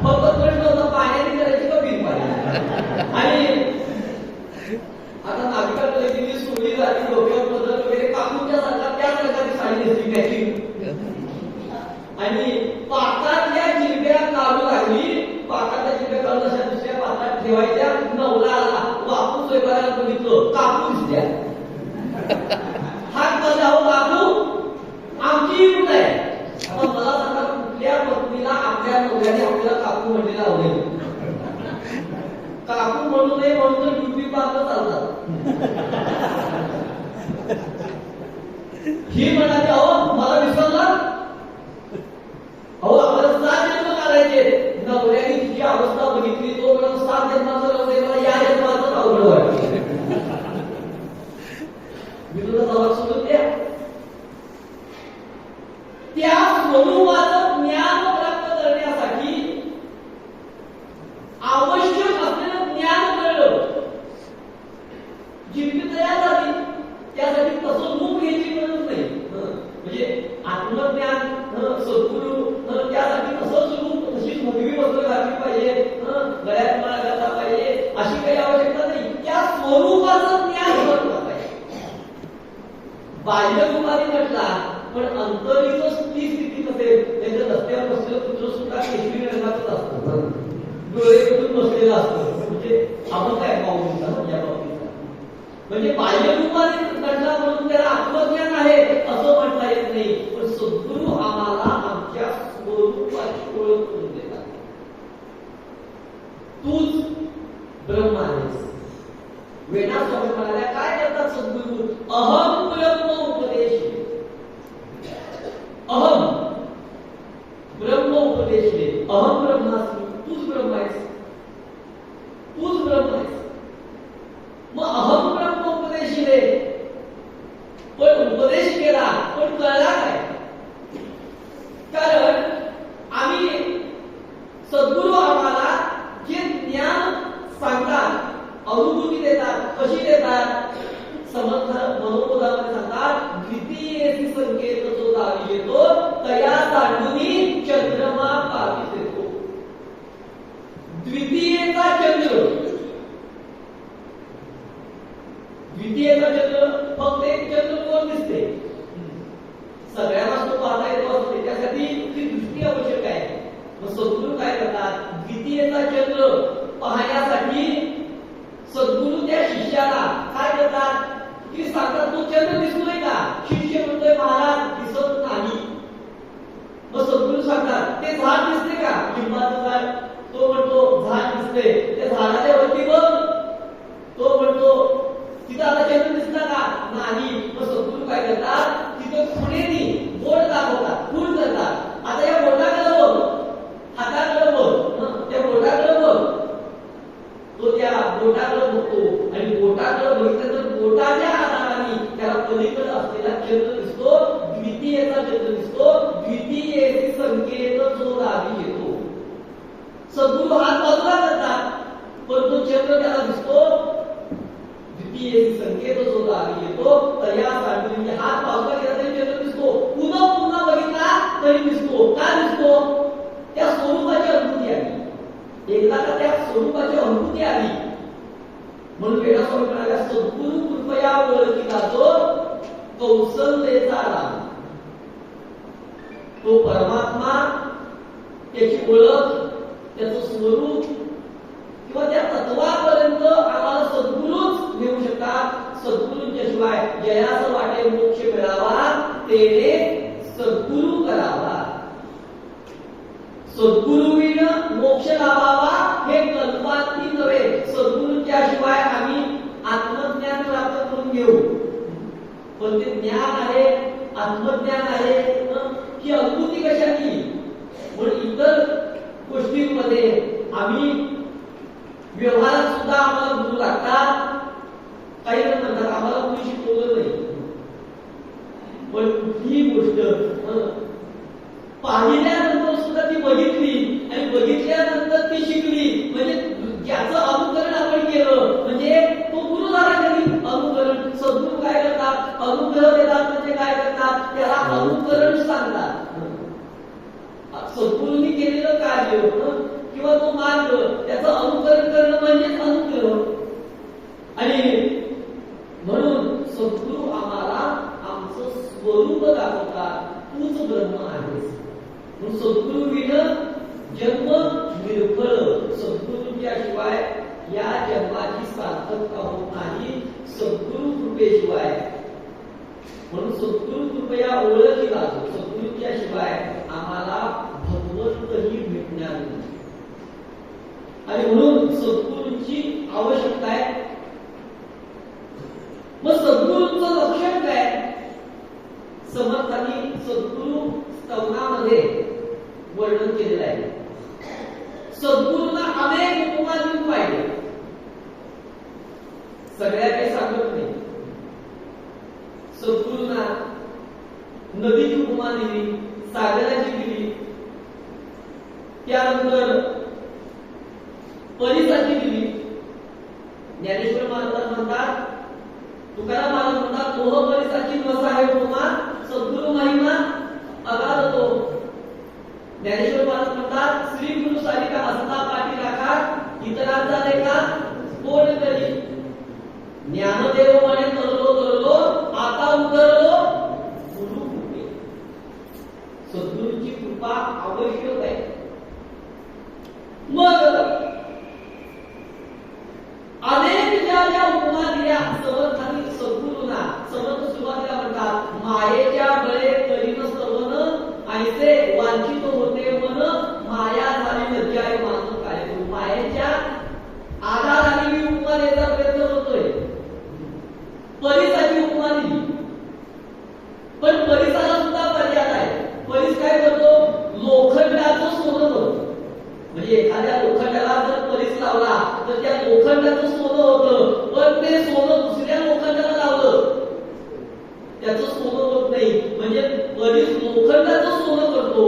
A: फक्त प्रश्न होता पाण्याने करायची का बिन पाणी. आणि आता नाविकाकडे गेली सोडली झाली डोक्यावर बदल वगैरे काकूच्या सारखा त्या प्रकारची साडी नेसली मॅचिंग आणि पाकातल्या जिलब्या काढू लागली. पाकातल्या जिलब्या काढून अशा दुसऱ्या पात्रात ठेवायच्या. नवरा आला बापू स्वयंपाकाला बघितलं काकू दिसल्या हात बसला हो काकू आमची कुठं आहे. आता मला सांगा कुठल्या पत्नीला आपल्या नवऱ्याने आपल्याला काकू म्हणलेला आवडेल. काकू म्हणू नये म्हणून तर ड्युटी पाहत चालतात. ही म्हणाली अहो मला विसरला अहो आपल्याला 7 जन्म करायचे. नवऱ्याने तिची अवस्था बघितली तो 7 जन्माचं नव्हते मला या जन्माचं अवघड वाटलं. मी तुला जबाब सोडून द्या. त्या स्वरूपाचं ज्ञान प्राप्त करण्यासाठी आवश्यक असलेलं ज्ञान कळलं जिलबी तयार झाली. त्यासाठी तसं रूप घ्यायची गरज नाही. म्हणजे आत्मज्ञान सद्गुरू त्यासाठी तसंच रूप तशीच भगवी वस्त्र घातली पाहिजे गळ्यात माळा घातला पाहिजे अशी काही आवश्यकता नाही. त्या स्वरूपाचं ज्ञान महत्वाचं आहे. बाह्य रूपाने म्हटला पण अंतरीच ती स्थिती नसेल त्याच्या रस्त्यावर बसलेलं पुत्र सुद्धा केशरी रंगाचंच असतं डोळे करून बसलेलं असतं. म्हणजे आपण काय पाहू या बाबतीत म्हणजे बाह्य रूपाने घडला म्हणून त्याला आत्मज्ञान आहे असं म्हणता येत नाही. पण सद्गुरू आम्हाला आमच्या स्वरूपाची ओळख करून देतात. तूच ब्रह्म आहेस. वेदांत स्वामी म्हणाल्या काय करतात सद्गुरू? अहम ब्रह्म उपदेश. अहम ब्रह्म उपदेश दे. अहम ब्रह्मास्मी, तूच ब्रह्म आहेस, तूच ब्रह्म आहेस. मग अहम ब्रह्म उपदेश दे. पण उपदेश केला पण कळला काय? कारण आम्ही सद्गुरू आम्हाला जे ज्ञान सांगतात, अनुभूती देतात, कशी देतात? समर्थ मनोबोधामध्ये सांगतात, द्वितीयेसी संकेत जो दावी येतो तया दांडुनी चंद्रमा पावित येतो. द्वितीयेचा चंद्र, द्वितीयेचा चंद्र फक्त एक चंद्र कोण दिसते? सगळ्यांनाच तो पाहता येतो असते, त्यासाठी ती दृष्टी आवश्यक आहे. मग सद्गुरू काय करतात? द्वितीयेचा चंद्र पाहण्यासाठी सद्गुरू त्या शिष्याला काय करतात की सांगतात, तो चंद्र दिसतोय का? शिष्य म्हणतोय महाराज दिसत नाही. मग सद्गुरू सांगतात, ते झाड दिसते का? लिंबाचं झाड. तो म्हणतो झाड दिसते. त्या झाडाच्या वरती बघ. तो म्हणतो तिथं आता चंद्र दिसला का? नाही. मग सद्गुरू काय करतात? तिथं खुणेनी बोट दाखवतात, खूण करतात. आता या बोटाकडे बघ, हाताकडे बघ, त्या बोटाकडे बघ. तो त्या बोटाकडे बघतो आणि बोटाकडे बघितलं तर बोटाच्या आधाराने त्याला पलीकडे असलेला चंद्र दिसतो. द्वितीयेचा चंद्र दिसतो. द्वितीयेचे संकेत जो दावी येतो. सद्गुरू हात बाजूला करतात पण तो चंद्र त्याला दिसतो. द्वितीयेचे संकेत जो दावी येतो तर या म्हणजे हात बाजूला केला तरी चंद्र दिसतो. पुन्हा पुन्हा बघितला तरी दिसतो. का दिसतो? त्या स्वरूपाची अनुभूती आली. एकदा का त्या स्वरूपाची अनुभूती आली म्हणून वेदा स्वामी म्हणाला, सद्गुरू कृपया ओळखीला जो कौशल्येचा राम. तो परमात्मा, त्याची ओळख, त्याचं स्वरूप किंवा त्या तत्वापर्यंत आम्हाला सद्गुरूच नेऊ शकतात. सद्गुरूंच्या शिवाय जयास वाटे मोक्ष मिळावा तेने सद्गुरू करावा. सद्गुरुविन मोक्ष लावावा हे कल्पाती नव्हे. सद्गुरूंच्या शिवाय आम्ही आत्मज्ञान प्राप्त करून घेऊ. पण ते ज्ञान आहे, आत्मज्ञान आहे की अनुभूती कशाची? म्हणून इतर गोष्टींमध्ये आम्ही व्यवहारात सुद्धा आम्हाला गुरु लागतात. काही जण म्हणतात आम्हाला कोणी शिकवलं नाही. पण कुठलीही गोष्ट पाहिल्यानंतर सुद्धा ती बघितली आणि बघितल्यानंतर ती शिकली म्हणजे ज्याचं अनुकरण आपण केलं म्हणजे तो गुरु झाला. कधी अनुकरण सद्गुरू काय करतात? अनुग्रह देतात म्हणजे काय करतात? त्याला अनुकरण सांगतात. सद्गुरूंनी केलेलं कार्य किंवा तो मार्ग त्याचं अनुकरण करणं म्हणजेच अनुग्रह. आणि म्हणून सद्गुरू आम्हाला आमचं स्वरूप दाखवतात. तूच ब्रह्म आहेस. म्हणून सद्गुरू विन जन्म निर्फळ. सद्गुरूंच्या शिवाय या जन्माची सार्थकता होत नाही सद्गुरू कृपेशिवाय. म्हणून सद्गुरू कृपया ओळखीला जो. सद्गुरूंच्या शिवाय आम्हाला भगवंतही भेटणार नाही. आणि म्हणून सद्गुरूंची आवश्यकता आहे. मग सद्गुरूंचं लक्षण काय? समर्थांनी सद्गुरू स्तवनामध्ये वर्णन केलेलं आहे. सद्गुरूंना अनेक उपमा देऊन पाहिजे. सगळ्या काही सांगत नाही. सद्गुरूंना नदीची उपमा दिली, सागराची दिली, त्यानंतर परिसाची दिली. ज्ञानेश्वर महाराज म्हणतात, तुकाराम महाराज म्हणतात, मोह परिसाची वसा आहे उपमा, सद्गुरु महिमा अगाध तो. ज्ञानेश्वर महाराज म्हणतात, श्री गुरु सारिका असता पाठी राखा, इतरांचा लेखा कोण करी. ज्ञानदेव म्हणे तरलो तरलो, आता उतरलो गुरु कृपे. सद्गुरूंची कृपा आवश्यक आहे. मग अनेक ज्या उपमा दिल्या समर्थांनी सद्गुरूंना. समर्थ सुरुवातीला म्हणतात, मायेच्या बळे करीन स्तवन, ऐसे वांछित होते मन माया म्हणजे एखाद्या लोखंडाला जर परीस लावला तर त्या लोखंडाचं सोनं होतं, पण ते सोनं दुसऱ्या लोखंडाला लावलं त्याचं सोनं होत नाही. म्हणजे परीस लोखंडाचं सोनं करतो,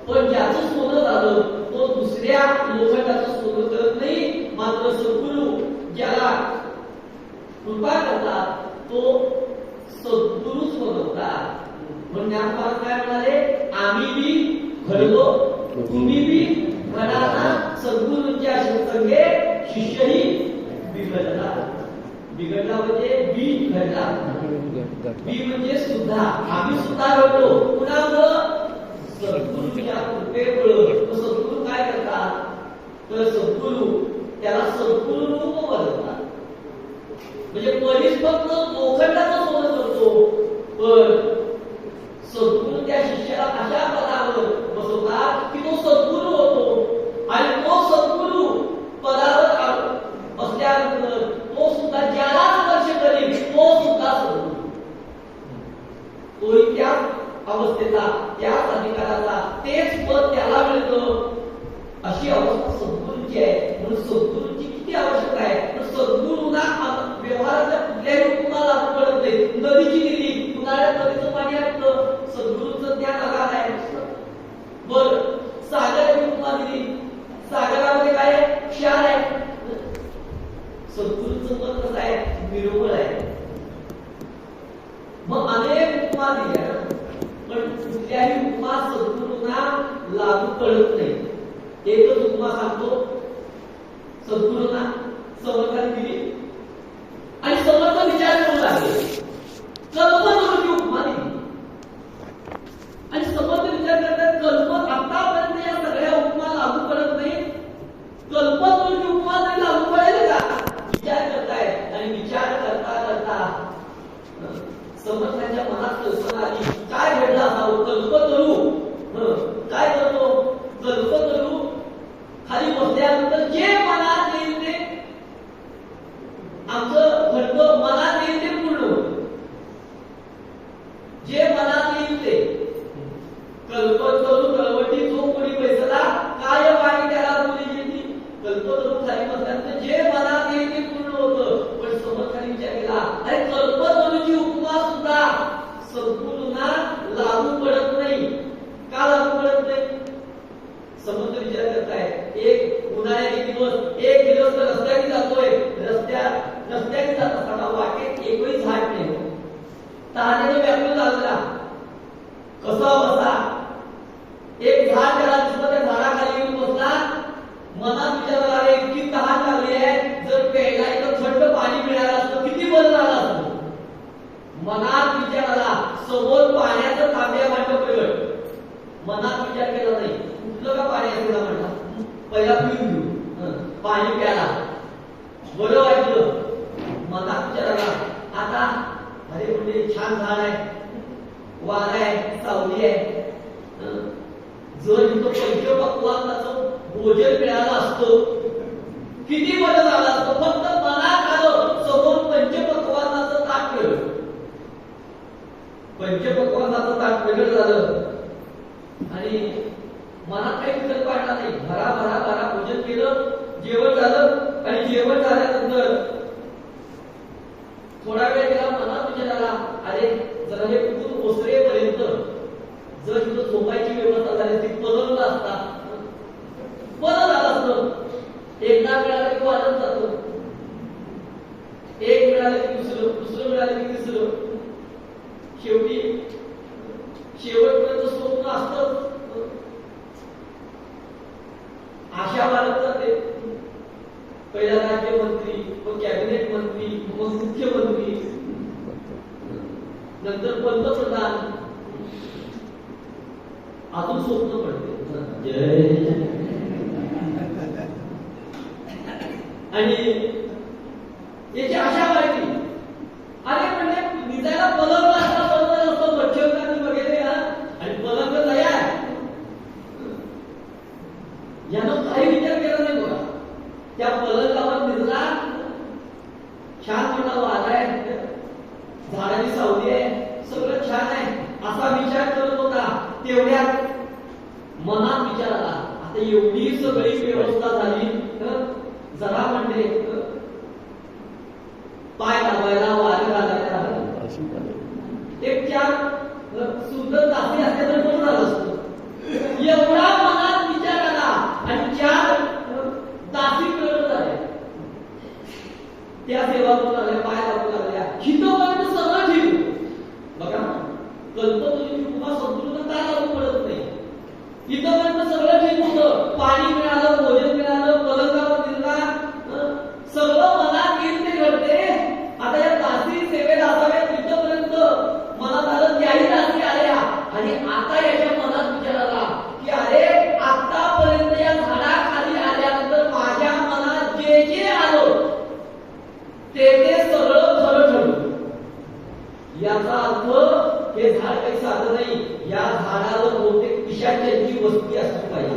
A: पण ज्याचं सोनं झालं तो दुसऱ्या लोखंडाचं सोनं करत नाही. मात्र सद्गुरू ज्याला कृपा करतात तो सद्गुरूच बनवतात. म्हणून ज्ञानपाल काय म्हणाले, आम्ही बी घडलो तुम्ही बी घडा ना, सद्गुरूंच्या संगे शिष्यही बिघडला. बिघडला म्हणजे बी घडला, बी म्हणजे सुद्धा, आम्ही सुद्धा घडलो. कुणामुळं? सद्गुरूच्या कृपेमुळं. सद्गुरू काय करतात तर सद्गुरू त्याला सद्गुरू रूप बनवतात. म्हणजे परीस फक्त लोखंडाचं सोनं करतो, पण सद्गुरू त्या शिष्याला अशा पदावर बसवतात की तो सद्गुरू होतो. आणि तो सद्गुरू पदावर बसल्यानंतर तो सुद्धा ज्याला स्पर्श करेल तो सुद्धा सद्गुरू, तोही त्या अवस्थेचा, त्याच अधिकाराचा, तेच पद त्याला मिळतं. अशी अवस्था सद्गुरूची आहे. म्हणून सद्गुरूची किती आवश्यकता आहे. तर सद्गुरूंना व्यवहाराच्या कुठल्याही उपमा लागू पडत नाही. नदीची दिली, उन्हाळ्यात नदीचं पाणी आटलं, सद्गुरूचं ज्ञान आधार आहे. बरं, सागराची उपमा दिली, सागरामध्ये काय आहे? क्षार आहे. सद्गुरूचं मन कसं आहे? निरोगळ आहे. मग अनेक उपमा दिल्या, पण कुठल्याही उपमा सद्गुरूंना लागू पडत नाही. एकच उपमा सांगतो, सद्गुरूंना समर्थाने दिली आणि समर्थ विचार करू लागले. कल्पनाची उपमा दिली आणि समर्थ विचार करतात, कल्पना आतापर्यंत या सगळ्या उपमा लागू पडत नाही, कल्पनाची उपमा तरी लागू पडेल का? विचार करताय आणि विचार करता करता समर्थांच्या मनात कल्पना आली, काय घडलं असावं? कल्पतरू काय करतो? कल्पतरू खाली बसल्यानंतर जे मनात येईल ते आमचं घडतं, मनात येईल ते पूर्ण होतं. जे मनात येईल ते कल्पतरू कळवटी जो कोणी बैसला काय वाणी त्याला बोली येते. कल्पतरू खाली बसल्यानंतर जे मनात येईल ते पूर्ण होतं. पण समर्थाने विचार केला, अरे कल्पतरूची उपमा सुद्धा सद्गुरूंना लागू पडत नाही. का लागू पडत नाही? समर्थ विचार करताय, एक उन्हाळ्याचे दिवस, एक दिवस रस्त्याने जातोय, रस्त्याने जात असताना वाटेत एकही झाड नाही, तहानेने व्याकुळ झालेला, कसा बसा एक झाड त्याला दिसलं, त्या झाडाखाली येऊन बसला. मनात विचार आला, इतकी तहान लागली आहे, जर प्यायला इथं थंड पाणी मिळालं असतं किती बरं झालं असतं. मनात विचार आला, समोर पाण्याचं तांब्या वाटप पडलं. मनात विचार केला नाही, कुठलं का पाणी असेल म्हटला, पहिला पिऊन घेऊ, पाणी प्याला, बरं वाटलं. मनात विचार आला, आता अरे म्हणजे छान झाड आहे, वारा आहे, सावली आहे, जर इथं पंचपक्वान्नाचं भोजन मिळालं असतं किती बरं झालं असतं. फक्त मनात आलं, समोर पंचपक्वान्नाचं ताट मिळलं, पंचपक्वान्नाचं ताट वेगळं झालं आणि मनात काही विचार पाडला नाही. भरा भरा भरा भोजन केलं, जेवण झालं आणि जेवण झाल्यानंतर थोडा वेळ गेला, मनात विचार आला, अरे जरा हे कुठून ओसरेपर्यंत जर तिथं झोपायची व्यवस्था झाली ती पलंग असता बरं झालं असतं. एकदा मिळालं की वाजत जातं, एक मिळालं की दुसरं, दुसरं मिळालं की तिसरं, शेवटी शेवटपर्यंत स्वप्न असतं. आशा वाढत जाते. पहिला राज्यमंत्री, मग कॅबिनेट मंत्री, मग मुख्यमंत्री, नंतर पंतप्रधान, अजून स्वप्न पडते. आणि याची आशा वाढली. अरे म्हणजे निजायला पलंग असता बरोबर असतो, मच्छरदानी वगैरे, आणि पलंग तयार. यानं काही विचार केला नाही बघा. त्या पलंगावर निजला, छान मोठा वारा आहे, झाडाची सावली आहे, सगळं छान आहे असा विचार करत होता. तेवढ्यात मनात विचार आला, आता आता एवढी सगळी व्यवस्था झाली, जरा म्हणजे पाय दाबायला वारे घालायला एक चार सुंदर दासी असते तर कोण झालं असतं. एवढा मनात विचार आला आणि चार दासी कळत झाल्या, त्या सेवा करून आल्या, पाय दाबू लागल्या, हितपर्यंत सगळं ठीक होतं. बघा कल्पतरूची कृपा संपूर्ण काय लागू पडत नाही. इथपर्यंत सगळं ठीक होतं, पाणी मिळालं, भोजन मिळालं, पलंगावर दिला, सगळं मनात येईल ते घडते. आता या दासी सेवेला असाव्यात इथपर्यंत मनात आलं, त्याही दासी आल्या आणि आता याच्या मनात विचार आला की अरे आतापर्यंत या झाडाखाली आल्यानंतर माझ्या मनात जे जे आलं ते सगळं खरं ठरलं. याचा अर्थ हे झाड काही साधं नाही, या झाडावर बहुतेक पिशाच्यांची वस्ती असली पाहिजे,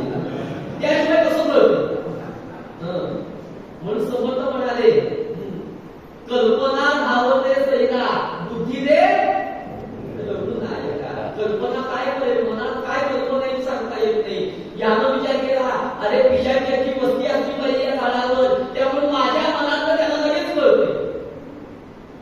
A: त्याशिवाय कसं कळतं. म्हणून समर्थ म्हणाले कल्पना धावते सैना बुद्धी दे लढून आहे का. कल्पना काय करेल, मनात काय कल्पना येईल सांगता येत नाही. यानं विचार केला अरे पिशाच्यांची वस्ती असली पाहिजे या झाडावर, त्यामुळे माझ्या मनात त्याला लगेच कळते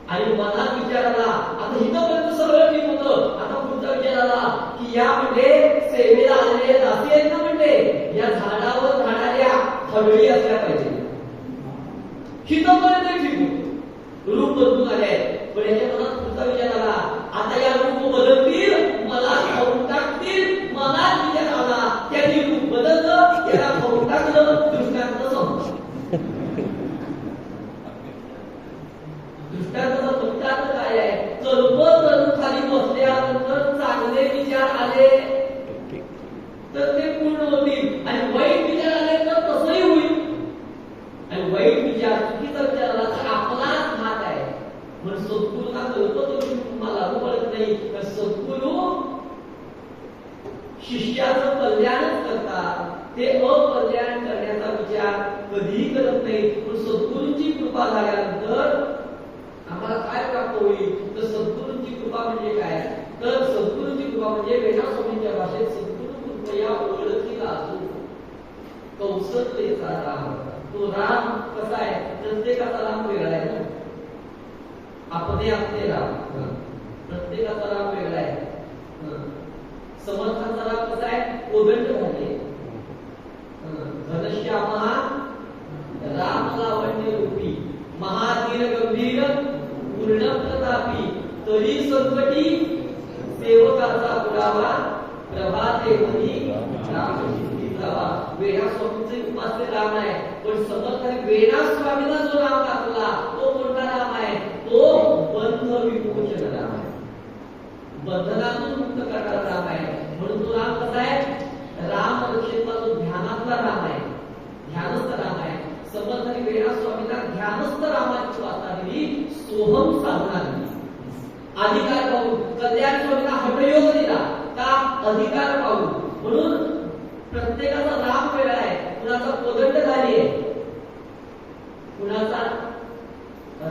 A: आणि मनात विचार आला. आता इथपर्यंत सगळं ठीक होतं, आता पुढचा विचार आला की या म्हणजे सेवेला आलेले दासी आहेत ना, म्हणजे या झाडावर झाडाच्या फळी असल्या पाहिजे. इथपर्यंत ठीक होतं, रूप बदलून आले, पण याच्या मनात पुढचा विचार आला आता या रूप बदलतील, मला खाऊन टाकतील. मनात विचार आला, त्यांनी रूप बदललं, त्याला खाऊन टाकलं, दृष्टांत संपलं. दृष्टांताचा दृष्टांत काय आहे, कल्पतरू खाली बसल्यानंतर चांगले विचार आले तर ते पूर्ण होतील आणि वाईट विचार आले तर तसंही होईल. आणि वाईट विचार चुकीचा विचार आला तर आपलाच हात आहे. म्हणून सद्गुरूंना कल्पतरू तुम्हाला लागू पडत नाही, तर सद्गुरू शिष्याचं कल्याणच करतात, ते अकल्याण करण्याचा विचार कधीही करत नाही. पण सद्गुरूंची कृपा झाल्यानंतर आम्हाला काय प्राप्त होईल, तर सद्गुरूंची कृपा म्हणजे काय, तर सद्गुरूंची कृपा म्हणजे वेणा स्वामींच्या भाषेत सद्गुरू कृपया ओळखीला असू कौशल्याचा राम. तो राम कसा आहे, प्रत्येकाचा राम वेगळा आहे ना, आपले आपले राम, प्रत्येकाचा राम वेगळा आहे. समर्थांचा राम कसा आहे, कोदंड झाले, घनश्यामा राम लावण्य रूपी, महाधीर गंभीर पूर्ण प्रतापी, तरी संकटी सेवकाचा पुरावा, प्रभाते मुनी राम जावा. वेणा स्वामींचे उपास्य राम आहे, पण समर्थाने वेणा स्वामीला जो राम दाखवला तो कोणता राम आहे, तो बंध विमोचन राम आहे, बंधनातून मुक्त करणारा राम आहे. म्हणून तो राम कसा आहे, राम क्षेत्राचा जो ध्यानातला राम आहे, ध्यानस्थ राम आहे. समर्थाने वेणा स्वामीला ध्यानस्थ रामाची वार्ता दिली, सोहम साधना दिली, अधिकार पाहून. कल्याण स्वामीला हठयोग दिला का, अधिकार पाहून. म्हणून प्रत्येकाचा राम वेगळा आहे, कुणाचा कोदंड झाली आहे, कुणाचा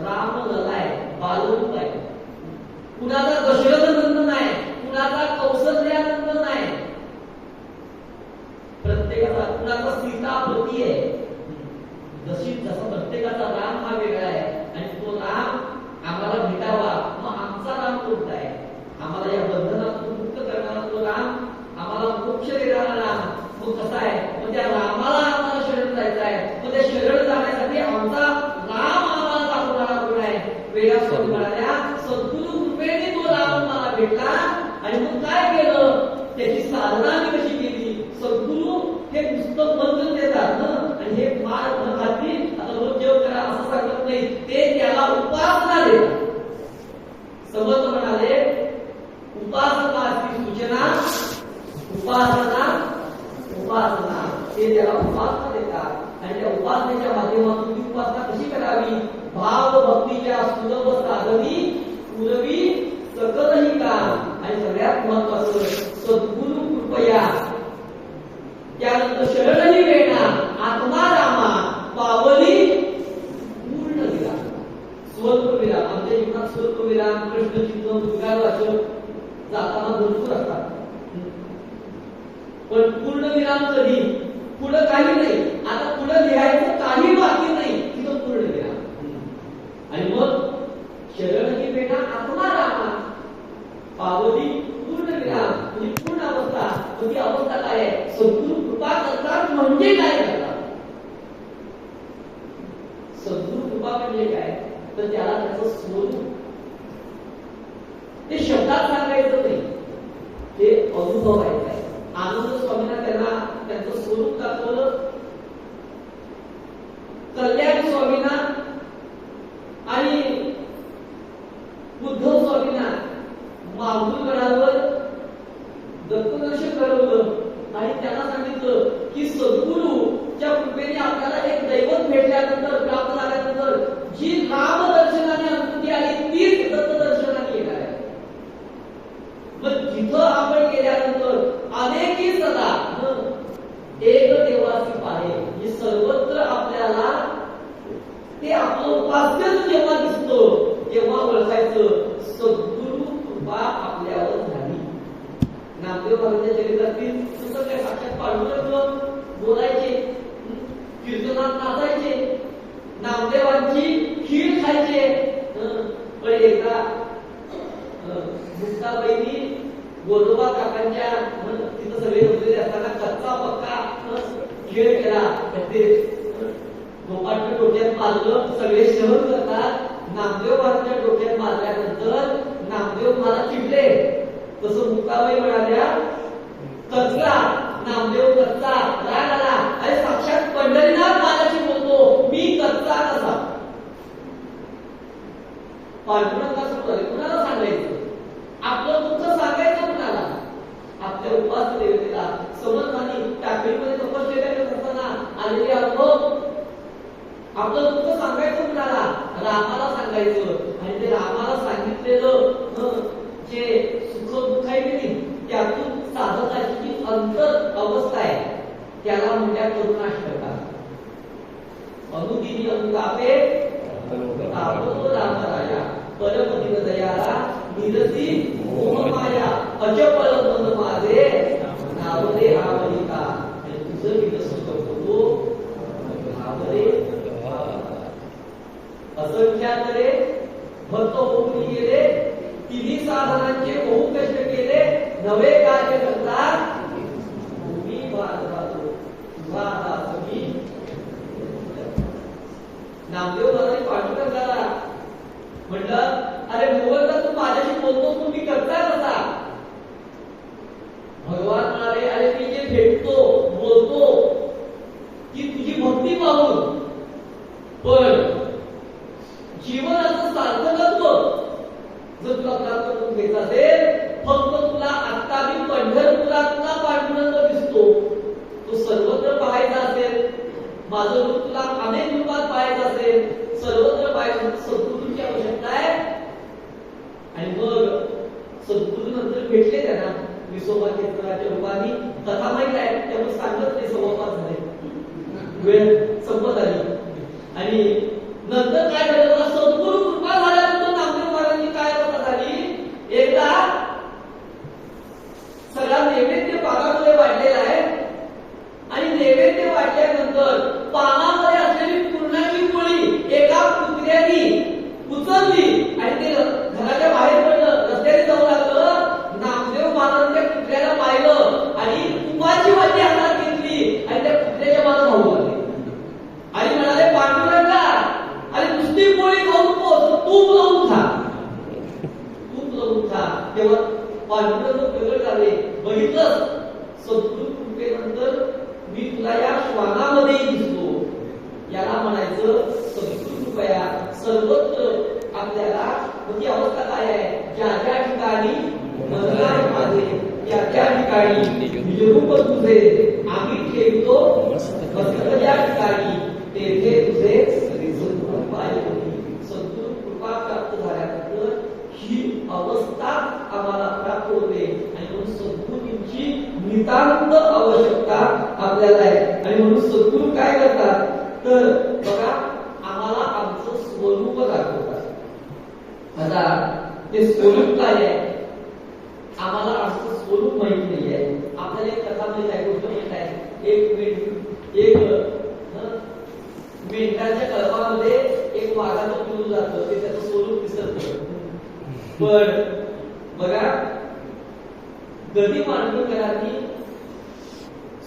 A: राम लला आहे, बालरूप आहे, कुणाचा दशरथ नंदन आहे, कुणाचा कौशल्यानंदन आहे, प्रत्येकाचा, कुणाचा सीतापती आहे. जसा प्रत्येकाचा राम हा वेगळा आहे आणि तो राम आम्हाला भेटावा. मग आमचा राम कोणता आहे, आम्हाला या बंधनातून मुक्त करणारा तो राम, आम्हाला मोक्ष देणारा राम. मग कसा आहे, मग त्या रामाला आम्हाला शरण जायचं आहे, मग त्या शरण जाण्यासाठी आमचा राम आम्हाला दाखवणारा कोण आहे, वेळा स्वामी म्हणाल्या सद्गुरु कृपेने तो राम मला भेटला. आणि मग काय केलं, त्याची साधना मी कशी केली. सद्गुरु हे नुसतं बंधन देतात ना, आणि हे मार न खाती आता रोज जेवण करा असं सांगत नाही, ते त्याला उपासना देतात. समर्थ म्हणाले उपासनाची सूचना, उपासना उपासना ते त्याला उपासना देतात. आणि त्या उपासनेच्या माध्यमातून ती उपासना कशी करावी, भाव भक्तीच्या सुलभ साधनी पूर्वी सकलही काम. आणि सगळ्यात महत्वाचं सद्गुरु कृपया, त्यानंतर शरणही वेणा, आत्मा रामा, पावली पूर्ण विराम, स्वल्प विराम. आमच्या जीवनात स्वल्प विराम, कृष्ण चिंतन, विकार वाचन जाताना भरपूर असतात, पण पूर्ण विराम कधी, तर त्याला त्याचं स्वरूप ते शब्दात सांगायचं नाही, ते अनुभवायचं आहे. आनंद स्वामींना त्यांना त्यांचं स्वरूप दाखवलं. कल्याण स्वामींना आणि उद्धव स्वामींना माहुलगडावर दत्तदर्शन घडवलं आणि त्यांना सांगितलं की सद्गुरूच्या कृपेने आपल्याला एक दैवत भेटल्यानंतर, प्राप्त झाल्यानंतर जी नामदर्शनाने अनुभूती आली तीच दत्तदर्शनाने येणार आहे. मग जिथं आपण गेल्यानंतर अनेकी सदा एक देवाची पाहे, हे सर्वत्र आपल्याला ते आपलं उपास्यच जेव्हा दिसतं तेव्हा ओळखायचं सद्गुरु कृपा आपल्यावर झाली. नामदेव बाबांच्या चरित्रातील तसं काय साक्षात पांडुरंग बोलायचे, कीर्तनात नाचायचे, नामदेवांची खीर खायचे. पण एकदा मुक्ताबाईंनी गोदोबा काकांच्या तिथं सगळे बसलेले असताना कच्चा पक्का खेळ केला. ते गोपाळच्या डोक्यात मारलं, सगळे सहन करतात. नामदेव बाबांच्या डोक्यात मारल्यानंतर नामदेव मला चिडले. तसं मुक्ताबाई म्हणाल्या कचरा, नामदेव कच्चा, राग आला. अरे साक्षात पंढरीनाथ माझ्याशी बोलतो, मी कच्चा कसा? पांडुरंगासमोर कुणाला सांगायचं? आपलं दुःख सांगायचं कुणाला? आपल्या उपास देवतेला. समर्थांनी टाकळीमध्ये तपश्चर्या करत असताना आलेले अनुभव, आपलं दुःख सांगायचं कुणाला? रामाला सांगायचं. आणि ते रामाला सांगितलेलं जे सुख दुःख आहे की नाही, त्यातून साधकाची जी अंतर अवस्था आहे त्याला म्हणतात करुणाष्टका. अनुदिनी अनुतापे तापतो रामराया, परमदिन दयाला निरसी मोहमाया, अचपल मन माझे नावरे आवलिका. आणि तुझं मी कसं करतो नावरे असंख्यातरे भक्त होऊन गेले, तिन्ही साधनांचे बहु कष्ट केले, नवे कार्य करतात भूमी बांधतो तुझा दास मी. नामदेव बाबांनी पांडुरंगाला म्हटलं अरे मोहनला तू माझ्याशी बोलतो, तू मी करता कसा? भगवान म्हणाले अरे मी जे भेटतो बोलतो की तुझी भक्ती पाहून, पण जीवनाचं सार्थकत्व जर तुला प्राप्त करून घ्यायचं असेल, फक्त तुला आत्ता मी पंढरपुरातला पांडुरंग दिसतो, तो सर्वत्र पाहायचा असेल, माझं रूप तुला अनेक रूपात पाहायचं असेल, सर्वत्र पाहायचं, सद्गुरूंची आवश्यकता आहे. आणि मग सद्गुरू नंतर भेटले त्यांना विसोबा केतकराच्या रूपाने. कथा माहित आहे त्यामुळे सांगत नाही, सव्वापास झाले, वेळ संपत आली. आणि नंतर काय झालं, सद्गुरू कृपा झाल्यानंतर नामदेव महाराजांची काय अवस्था झाली, एकदा सगळा नैवेद्य पानामध्ये वाढलेला आहे आणि नैवेद्य वाढल्यानंतर पानामध्ये असलेली पूर्णाची पोळी एका कुत्र्याने उचलली आणि ते घराच्या बाहेर पडलं, रस्त्याने जाऊ लागलं. नामदेव महाराजांच्या कुत्र्याला पाहिलं आणि तुपाची वाटी हातात घेतली आणि त्या कुत्र्याच्या मागे धावू लागले आणि म्हणाले पांडुरंगा अरे नुसती पोळी खाऊन पोच, तूप लावून खा, तूप लावून खा. तेव्हा पांडुरंग प्रगट झाले. बघितलं सद्गुरू कृपेनंतर मी तुला या श्वानामध्येही दिसतो. याला म्हणायचं सद्गुरू कृपया. सर्वत्र आपल्याला म्हणजे अवस्था काय आहे, ज्या ज्या ठिकाणी मनलाय माझे त्या त्या ठिकाणी निजरूप तुझे आम्ही ठेवतो, या ठिकाणी तेथे तुझे सद्गुरू कृपा प्राप्त झाल्यानंतर ही अवस्था आम्हाला प्राप्त होते. आणि म्हणून सद्गुरूंची नितांत आवश्यकता आपल्याला आहे. आणि म्हणून सद्गुरू काय करतात तर बघा आम्हाला आमचं स्वरूप दाखवतात. आता ते स्वरूप काय आहे, आम्हाला आमचं स्वरूप माहित नाही आहे. आपल्याला एक कथा माहित आहे, गोष्ट माहित आहे. एक मेंढराच्या कळपामध्ये एक वाघाचं पिल्लू जातं, ते त्याचं स्वरूप दिसत. पण बघा गदी मांडणकरांनी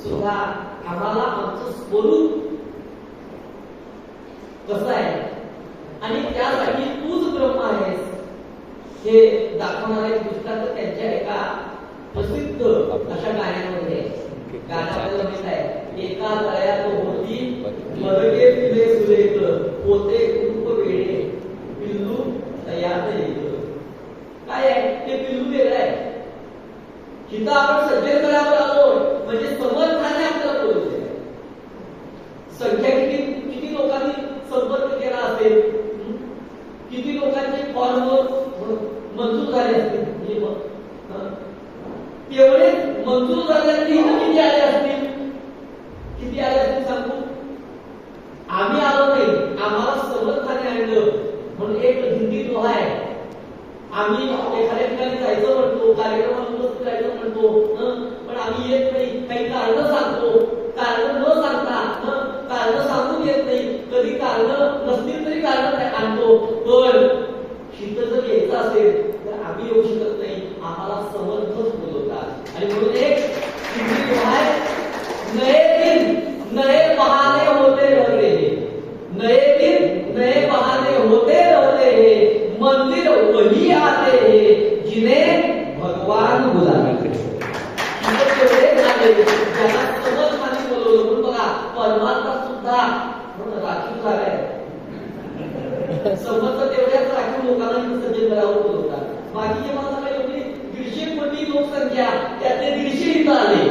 A: सुद्धा आम्हाला आमचं स्वरूप कसं आहे आणि त्यासाठी हे दाखवणारे पुस्तक त्यांच्या एका प्रसिद्ध अशा गाण्यामध्ये गाण्यामध्ये माहित आहे, एका तळ्यात होती मरगे पिले सुरेख होते खूप वेळे पिल्लू तयार येत. काय आहे ते पिल्लू वेगळं आहे. इथं आपण सज्जनगडावर आलो म्हणजे समर्थाने आपल्याला बोलवते. संख्या किती लोकांनी संपर्क केला असेल, किती लोकांचे फॉर्म मंजूर झाले असतील, तेवढे मंजूर झाल्यानंतर किती आले असतील, किती आले असतील सांगू. आम्ही आलो नाही, आम्हाला समर्थाने आणलं. म्हणून एक हिंदी दोहा आहे, आम्ही एखाद्या ठिकाणी जायचं म्हणतो, कार्यक्रमाला जायचं म्हणतो, पण आम्ही येत नाही. काही कारण सांगतो, कारण न सांगता कारण सांगून येत नाही. कधी कारण नसतील तरी कारण आणतो. पण शीत जर यायचं असेल तर आम्ही येऊ शकत नाही, आम्हाला समर्थच बोलवतात. आणि म्हणून एक हिंदी दोहा आहे, नए दिन नए बहाने होते रहते हैं, नए दिन नए बहाने होते रहते हैं, मंदिर वही आते हैं जिन्हें भगवान बुलाते हैं. ज्याला समर्थाने बोलवलं. म्हणून बघा परमात्मा सुद्धा राखीव झालाय. समर्थ तेवढ्याच राखीव लोकांना सज्जनगडावर बोलवतात. बाकीचे मला एवढी 150 कोटी लोकसंख्या त्यातले 150 इथं आले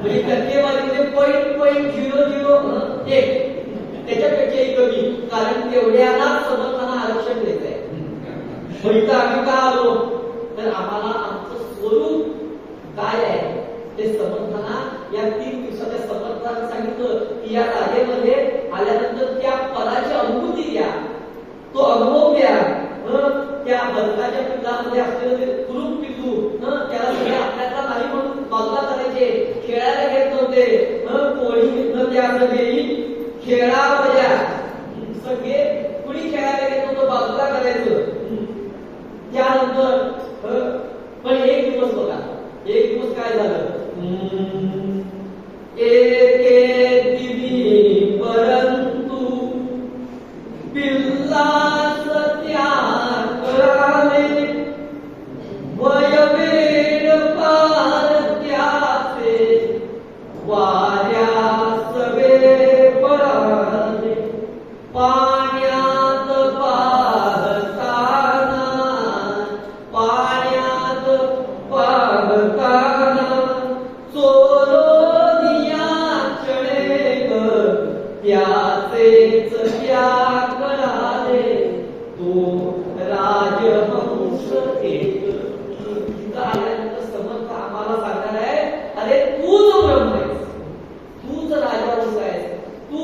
A: म्हणजे टक्केवारीमध्ये 0.001 त्याच्यापेक्षाही कमी. कारण तेवढ्याला समर्थांना आरक्षण द्यायचं आहे. इथं आम्ही का आलो तर आम्हाला आमचं स्वरूप काय आहे ते समर्थांना या 3 दिवसाच्या समर्थांना सांगितलं की या जागेमध्ये आल्यानंतर त्या पदाची अनुभूती घ्या, तो अनुभव घ्या. त्या बदकाच्या पिल्लामध्ये असलेलं ते कुरूप पिल्लू त्याला सगळे आपल्याला नाही म्हणून बाजूला करायचे, खेळायला घेत नव्हते. कोणी त्या सगळी खेळावया सगळे कुणी खेळायला घेत नव्हतं, बाजूला करायचं. त्यानंतर पण एक दिवस बघा, एक दिवस काय झालं, एके दिनी परंतु पिल्लास त्याग करावे, वयवेड पार त्याचे वाऱ्यास वे पडावे, पाण्यात पाहताना चोरोनिया चढे त्याचेच त्या करावे, तो राजहंस एक. तिथं आल्यानंतर समर्थ आम्हाला सांगणार आहे, अरे तूच ब्रह्म आहेस, तूच राजहंस आहेस, तू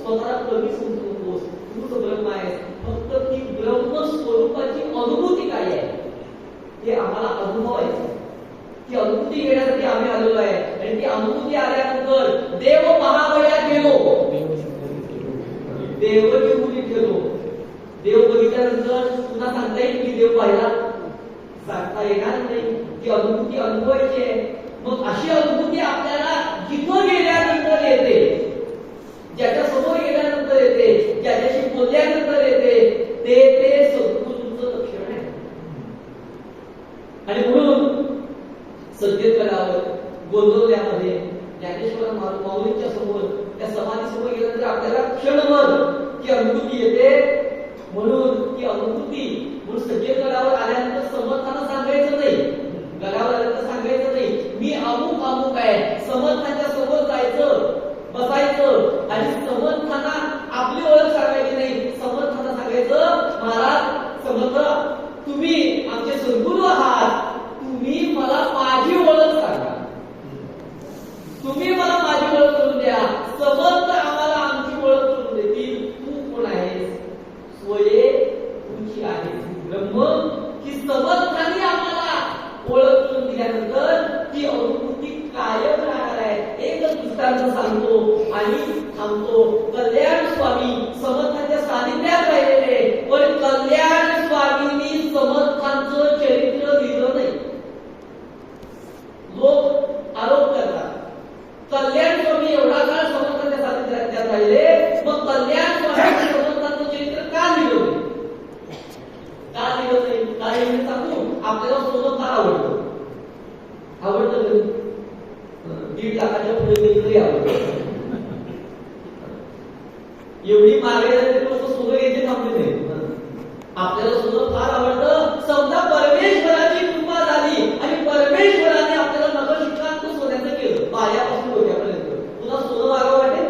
A: स्वतःला कमी समजू नकोस, तूच ब्रह्म आहेस. फक्त ती ब्रह्म स्वरूपाची अनुभूती काय आहे ते आम्हाला अनुभवायचं. ती अनुभूती घेण्यासाठी आम्ही आलेलो आहे. आणि ती अनुभूती आल्यानंतर देव महावया गेलो, देवची मुली केलो. देव बघितल्यानंतर पुन्हा सांगता येईल की देव पाहिला, सांगता येणार नाही. ती अनुभूती अनुभवायची आहे. मग अशी अनुभूती आपल्याला जिथं गेल्यानंतर येते, ज्याच्या समोर गेल्यानंतर येते, ज्याच्याशी बोलल्यानंतर येते, ते सद्गुरूंचं लक्षण आहे. आणि म्हणून सज्जनगडावर गोंधळल्यामध्ये ज्ञानेश्वर माऊलींच्या समोर त्या समाधीसमोर गेल्यानंतर आपल्याला क्षणभर ती अनुभूती येते. म्हणून ती अनुभूती म्हणून सज्जनगडावर आल्यानंतर समर्थांना सांगायचं नाही, गडावर आल्यानंतर सांगायचं नाही मी अमुक अमुक आहे. समर्थांच्या समोर जायचं, बसायचं आणि समर्थांना आपली ओळख सांगायची नाही. समर्थांना सांगायचं, महाराज समर्थ तुम्ही आमचे सद्गुरू आहात, तुम्ही मला माझी ओळख सांगा, तुम्ही मला माझी ओळख करून द्या. समर्थ आम्हाला आमची ओळख करून देतील. तू कोण आहेस, स्वये तुझी आहे ब्रह्म. की समर्थांनी आम्हाला ओळख करून दिल्यानंतर ती अनुभूती कायम राहणार आहे. एकच दृष्टांत सांगतो आणि थांबतो. कल्याण स्वामी समर्थांच्या सानिध्यात राहिलेले, पण कल्याण स्वामींनी समर्थांचं चरित्र दिलं नाही. लोक आरोप करतात कल्याण स्वामी एवढा काळ समर्थांच्या सानिध्यात राहिले, मग कल्याण स्वामी समर्थांचं चरित्र का लिहिलं नाही, का लिहिलं नाही? एवढी मागे झाली लोक सोनं घ्यायचे थांबले नाही. आपल्याला सोनं फार आवडतं. समजा परमेश्वराची कृपा झाली आणि परमेश्वराने आपल्याला नखशिखांत सोन्याचं केलं पायापासून डोक्यापर्यंत, तुला सोनं मागावं वाटेल?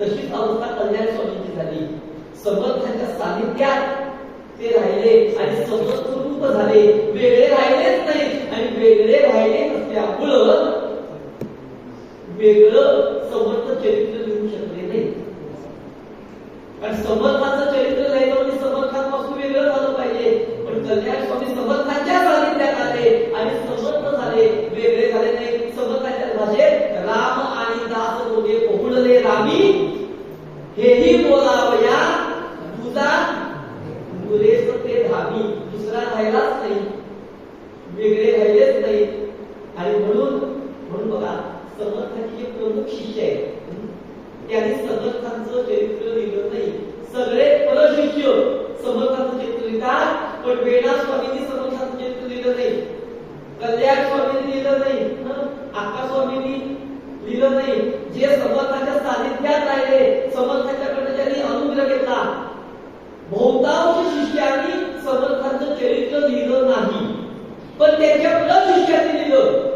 A: तशीच अवस्था कल्याण स्वामींची झाली. समर्थांच्या सानिध्यात ते राहिले आणि समर्थ रूप झाले, वेगळे राहिलेच नाही. आणि वेगळे राहिले नसल्यामुळं वेगळं समर्थ चरित्र लिहू शकले नाही. कारण समर्थाचं चरित्र लिहायचं म्हणजे समर्थांपासून वेगळं झालं पाहिजे. पण कल्याण स्वामी समर्थांच्या सानिध्यात आले आणि समर्थ झाले, वेगळे झाले नाही. समर्थांच्या भाषेत राम आणि दास दोघे पहुडले रामी, हेही बोलावया तुझा पुरेस ते धामी. दुसरा राहिलाच नाही, वेगळे राहिलेच नाही. आणि म्हणून बघा समर्थांचे जे प्रमुख शिष्य आहेत त्यांनी समर्थांचं चरित्र लिहिलं नाही. सगळे परशिष्य समर्थांचं चरित्र लिहितात, पण वेणा स्वामींनी समर्थांचं चरित्र लिहिलं नाही, कल्याण स्वामींनी लिहिलं नाही, आक्का स्वामींनी लिहिलं नाही. जे समर्थांच्या सानिध्यात राहिले, समर्थांच्याकडे ज्यांनी अनुग्रह घेतला, बहुतांश शिष्यांनी समर्थांचं चरित्र लिहिलं नाही, पण त्यांच्या प्रशिष्यांनी लिहिलं.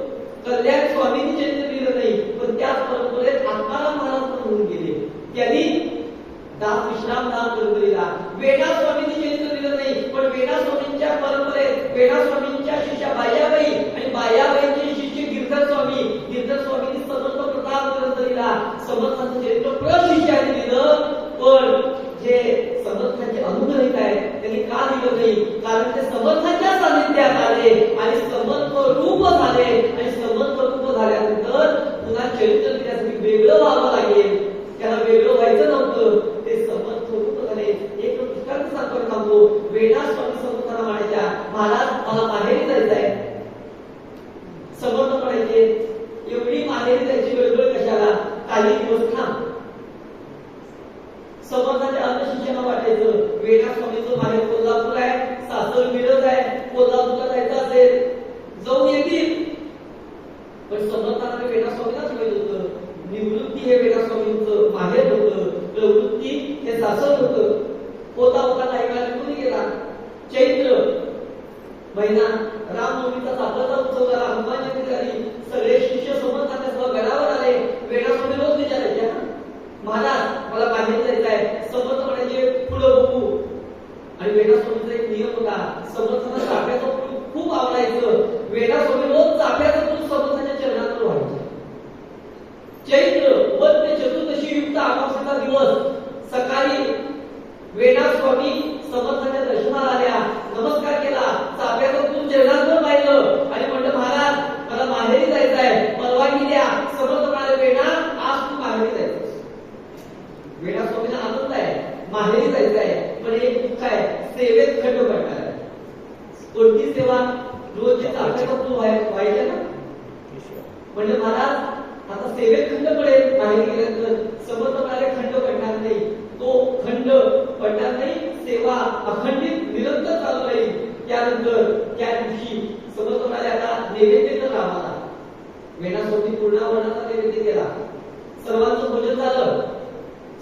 A: कल्याण स्वामींनी चरित्र लिहिलं नाही, पण त्याच परंपरेत आत्माराम महाराज म्हणून गेले, त्यांनी दास विश्राम दान ग्रंथ लिहिला. वेणा स्वामींनी चरित्र लिहिलं नाही, पण वेणा स्वामींच्या परंपरेत वेणा स्वामींच्या शिष्या बायाबाई आणि बायाबाईंचे शिष्य गिरधर स्वामींनी समर्थ प्रताप ग्रंथ लिहिला. समर्थांचं चरित्र प्रशिष्यांनी लिहिलं, पण जे समर्थांचे अनुग्रहित आहेत त्यांनी का लिहिलं नाही? कारण ते समर्थांच्या सानिध्यात आले आणि समर्थ रूप झाले. आणि समर्थ रूप झाल्यानंतर पुन्हा चरित्र लिहिण्यासाठी वेगळं व्हावं लागेल, त्याला वेगळं व्हायचं नव्हतं. ते समर्थ रूप झाले. एक दृष्टांत सांगतो, वेणा स्वामी समर्थांना म्हणायच्या, महाराज मला माहेरी जायचं आहे. समर्थ म्हणायचे, एवढी माहेरी जायची गडबड कशाला, काही दिवस थांब. समर्थांच्या अन्य शिष्यांना वाटायचं वेणा स्वामीचं माहेर कोल्हापूर आहे, सासर मिळत आहे, कोल्हापूरला जायचं असेल जाऊन येतील. पण समर्थांना वेणा स्वामीलाच माहित होतं, निवृत्ती हे वेणा स्वामींचं माहेर होतं, प्रवृत्ती हे सासर होतं. कोल्हापूरला काही वेळा निघून गेला. चैत्र महिना रामनवमीचा साखरचा उत्सव झाला, हनुमान जयंती झाली. सगळे शिष्य समर्थांच्या सह गडावर आले. वेणा स्वामी रोज विचारायचे, महाराज मला बाहेर जायचं आहे. समर्थ म्हणायचे पुढं बघू. आणि वेणा स्वामीचा एक नियम होता, समर्थांना चाफ्याचं फूल खूप आवडायचं. वेणा स्वामी रोज चाफ्याचं फूल समर्थांच्या चरणांवर व्हायचे. चैत्र वद्य चतुर्दशी युक्त अमावस्येचा दिवस सकाळी वेणा स्वामी समर्थांच्या दर्शनाला आल्या, नमस्कार केला, चाफ्याचं फूल चरणांवर पाहिलं आणि म्हणलं, महाराज मला माहेरी जायचं आहे, परवानगी द्या. समर्थ म्हणाले, वेणा आज तू माहेरी जायचं. वेणा स्वामीला आनंद आहे, माहेरी जायचं आहे, पण एक दुःख आहे, सेवेत खंड पडणार आहे. कोणती सेवा? रोज जे चाफ्याचं फूल व्हायचे ना, म्हणजे महाराज आता सेवेत खंड पडेल माहेरी गेल्यानंतर. समर्थ म्हणाले, खंड पडणार नाही. तो खंड पडणार नाही, सेवा अखंडित निरंतर चालू राहील. त्यानंतर त्या दिवशी समर्थ म्हणाले, आता नैवेद्य तर रामाला. वेणा स्वामी पूर्णावरणाचा नैवेद्य केला, सर्वांचं भोजन झालं.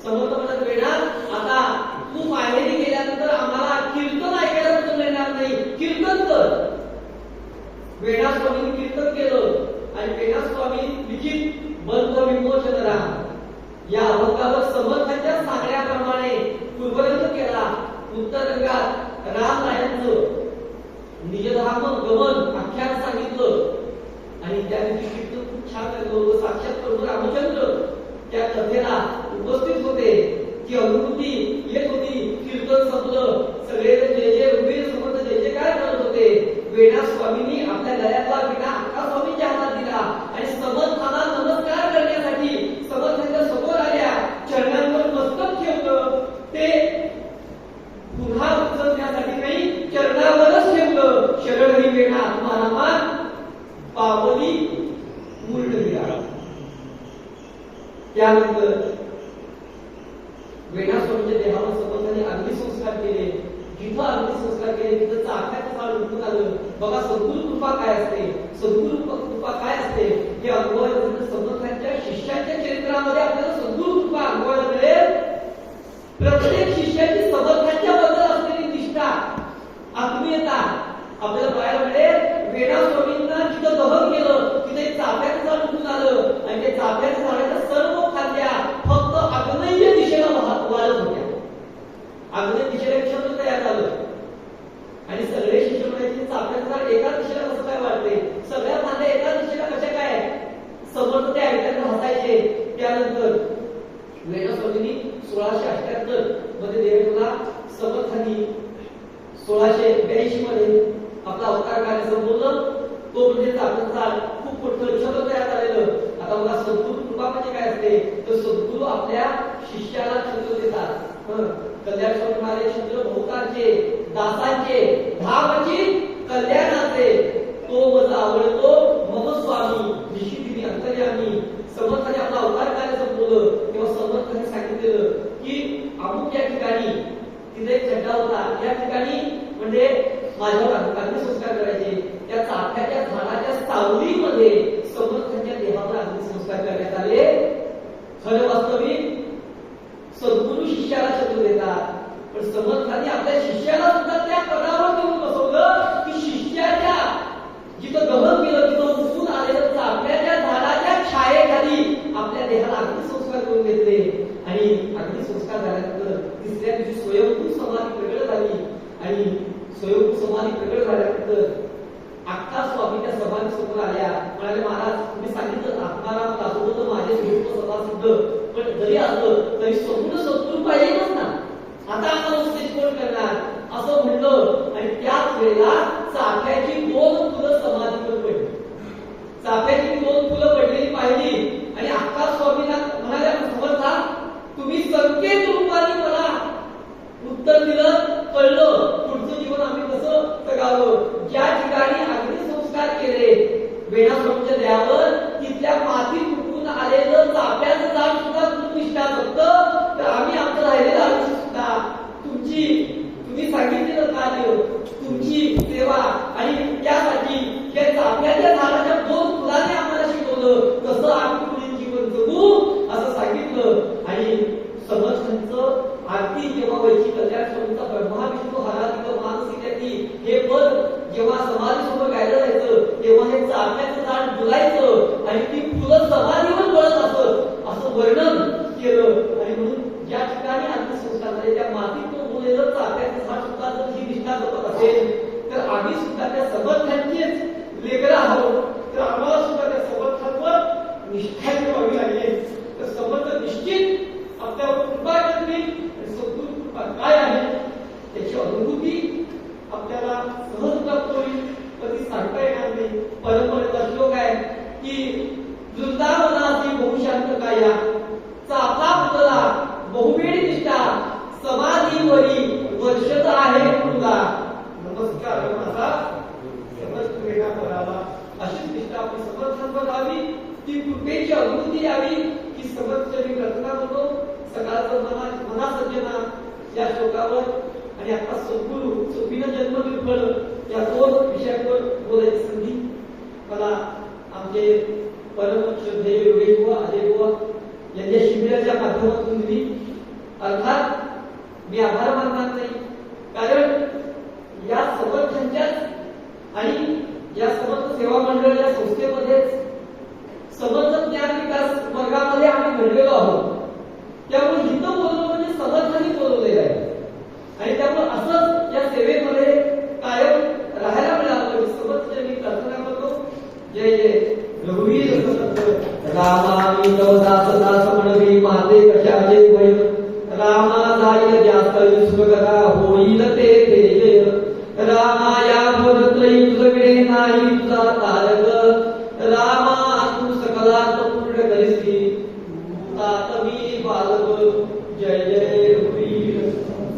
A: समर्थ म्हणत, वेणा आता तू माहेरी गेल्यानंतर आम्हाला कीर्तन ऐकायला मिळणार नाही, कीर्तन कर. वेणा स्वामींनी कीर्तन केलं आणि वेणा स्वामी लिखित बंध विमोचन राम या अभंगावर समर्थांच्या सांगण्याप्रमाणे पूर्वरंग केला. उत्तर रंगात रामरायांचं निजधाम गमन आख्यान सांगितलं. आणि त्या दिवशी कीर्तन खूप छान झालं. साक्षात प्रभू रामचंद्र त्या कथेला उपस्थित होते. ती अनुभूती येत होती. कीर्तन संपलं, सगळे जय जय रुबीर समर्थ जय जयकार करत होते. वेणा स्वामींनी आपल्या गळ्यातला विणा आक्का स्वामींच्या हातात दिला आणि समर्थांना नमस्कार करण्यासाठी समर्थांच्या समोर आल्या, चरणांवर मस्तक ठेवलं. ते पुन्हा उचलण्यासाठी नाही, चरणावरच ठेवलं. शरण ही वेणा तुम्हाला पावली मूर्ण दिला. त्यानंतर वेणा स्वामींच्या देहावर समर्थांनी अग्निसंस्कार केले. जिथं अग्निसंस्कार केले तिथं चाफ्याचं झाड उठून आलं. बघा सद्गुरु कृपा काय असते, सद्गुरु कृपा काय असते हे अनुभवायला समर्थांच्या शिष्यांच्या चरित्रामध्ये आपल्याला सद्गुरु कृपा अनुभवायला मिळेल. प्रत्येक शिष्याची समर्थांच्या बद्दल असलेली निष्ठा, आत्मीयता आपल्याला पाहायला मिळेल. वेणा स्वामींना जिथं दहन केलं तिथे चाफ्याचं झाड उठून आलं आणि ते चाफ्याच्या झाडाच्या सर्व फांद्या फक्त आग्नेय दिशेला वाढत होत्या. आग्नेय दिशेला एक शब्द तयार झालं आणि सगळे शिष्य म्हणायचे चाफ्याचं झाड एका दिशेला कसं काय वाढते, सगळ्या फांद्या एका दिशेला कशा काय. समर्थ ते ऐकायला हसायचे. त्यानंतर वेणा स्वामींनी 1678 मध्ये देवेंद्रला समर्थांनी 1682 मध्ये आपला अवतार कार्य संपवलं. तो म्हणजे आपलं झाड खूप मोठं छत्र तयार झालेलं. आता मला सद्गुरू कृपा म्हणजे काय असते तर सद्गुरू आपल्या शिष्याला छत्र देतात. कल्याण स्वामी महाराज छत्र भोवतांचे दासांचे धामची कल्याणाचे तो मला आवडतो मम स्वामी निशिदिनी अंतर्यामी. समर्थाने आपला अवतार कार्य संपवलं तेव्हा समर्थाने सांगितलेलं की अमुक या ठिकाणी तिथे एक खड्डा होता, या ठिकाणी म्हणजे माझ्यावर अग्निसंस्कार करायचे. त्या चाफ्याच्या झाडाच्या सावलीमध्ये समर्थांच्या देहावर अग्निसंस्कार करण्यात आले. खरं वास्तविक सद्गुरू शिष्याला शब्द देतात, पण समर्थांनी आपल्या शिष्याला सुद्धा त्या पदावर घेऊन बसवलं की शिष्याच्या जिथं दहन केलं तिथं उठून आलेलं चाफ्याच्या झाडाच्या छायेखाली आपल्या देहाला अग्निसंस्कार करून घेतले. आणि अग्निसंस्कार झाल्यानंतर तिसऱ्या दिवशी स्वयंभू समाधी प्रगट झाली आणि स्वयंभू समाधी प्रगट झाल्यानंतर अक्का स्वामी त्या समाधी समोर आल्या. म्हणाले महाराज तुम्ही सांगितलं आत्माराम दासोबत माझे स्वरूप सदा सिद्ध, पण जरी असलं तरी संपूर्ण सद्गुरू पाहिजेच ना, आता आम्हाला उपदेश कोण करणार असं म्हणलं. आणि त्याच वेळेला चाफ्याची 2 फुलं समाधीवर पडली. चाफ्याची 2 फुलं पडलेली पाहिली आणि अक्का स्वामींना म्हणाल्या समर्था तुम्ही संकेत रूपाने मला उत्तर दिलं, कळलं पुढचं जीवन आम्ही कसं जगावं. ज्या ठिकाणी अग्निसंस्कार केले वेणा स्वामींच्या देहावर तिथल्या मातीत उठून आलेलं चाफ्याचं झाड सुद्धा तुम्ही निष्ठा जपतं, तर आम्ही आमचं राहिलेलं आयुष्य सुद्धा तुम्ही सांगितलेलं कार्य तुमची सेवा आणि त्यासाठी या चाफ्याच्या झाडाच्या 2 फुलाने आम्हाला शिकवलं कसं आम्ही पुढील जीवन जगू असं सांगितलं. आणि समर्थांचं आरती जेव्हा व्हायची कल्याण स्वामींचा ब्रह्मा विष्णू हराधिक मानसिकती हे पद जेव्हा समाधी समोर गायलं जायचं तेव्हा हे चाफ्याचं झाड डुलायचं आणि ती फुलं समाधीवर पडत असत असं वर्णन केलं. आणि म्हणून ज्या ठिकाणी अग्निसंस्कार झाले त्या मातीत उगवलेलं चाफ्याचं झाड सुद्धा जर ही निष्ठा जपत असेल तर आम्ही सुद्धा त्या समर्थांचेच लेकरं आहोत, तर आम्हाला सुद्धा त्या समर्थांवर निष्ठा ठेवावी लागेल. तर समर्थ निश्चित आपल्यावर कृपा करतील. सद्गुरू कृपा काय आहे त्याची अनुभूती आपल्याला सहज प्राप्त होईल, कधी सांगता येणार नाही. परंपरेचा श्लोक आहे की वृंदावनाची बहुशांत काया चाफा फुलला बहुवेळी निष्ठा समाधीवरी वर्षत आहे तुला. नमस्कार माझा समस्त वेळा करावा. अशीच निष्ठा आपली समर्थांवर राहावी, ती कृपेची अनुभूती यावी की समर्थांची प्रार्थना करतो. सकाळचं मनासज्जना या श्लोकावर आणि आता सद्गुरू सोपीनं जन्म फळ या 2 विषयावर बोलायची संधी मला आमचे परम श्रद्धेय योगेश बुवा अजय बुवा यांच्या शिबिराच्या माध्यमातून दिली. अर्थात मी आभार मानणार नाही, कारण या समर्थांच्याच आणि या समर्थ सेवा मंडळ या संस्थेमध्येच समर्थ ज्ञान विकास वर्गामध्ये आम्ही घडलेलो आहोत. त्यामुळे हितं बोलणं म्हणजे समर्थांनी बोलवलेलं आहे आणि त्यामुळे असंच या सेवेमध्ये कायम राहायला मिळावं समर्थांनी प्रार्थना करतो. जय जय रघुवीर समर्थ रामामी दास दास म्हणवी माते कशाचे भय रामा जाईल जास्त सुखकरा होईल ते तेय रामाया भरत्रयी तुझकडे नाही तुझा तारक रामा तू सकलात पूर्ण करीसी भूतात मी बालक. जय जय रघुवीर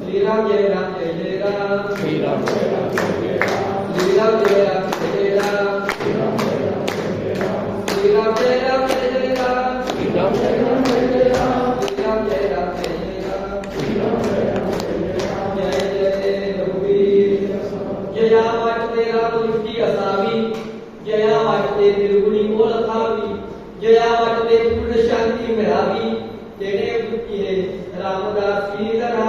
A: श्रीराम जय राम जय जय राम श्रीराम जय राम जय राम श्रीराम जय राम जय राम श्रीराम जय राम जय राम श्रीराम जय राम जय राम श्रीराम जय राम जय राम श्रीराम जय राम जय राम श्रीराम जय राम जय राम. जय जय रघुवीर जया वाटते रामदृष्टी असावी, जया वाटते निर्गुणी ओळखावी, जया वाटते पूर्ण शांती मिळावी. तेने वृत्ती हे रामदास की जरा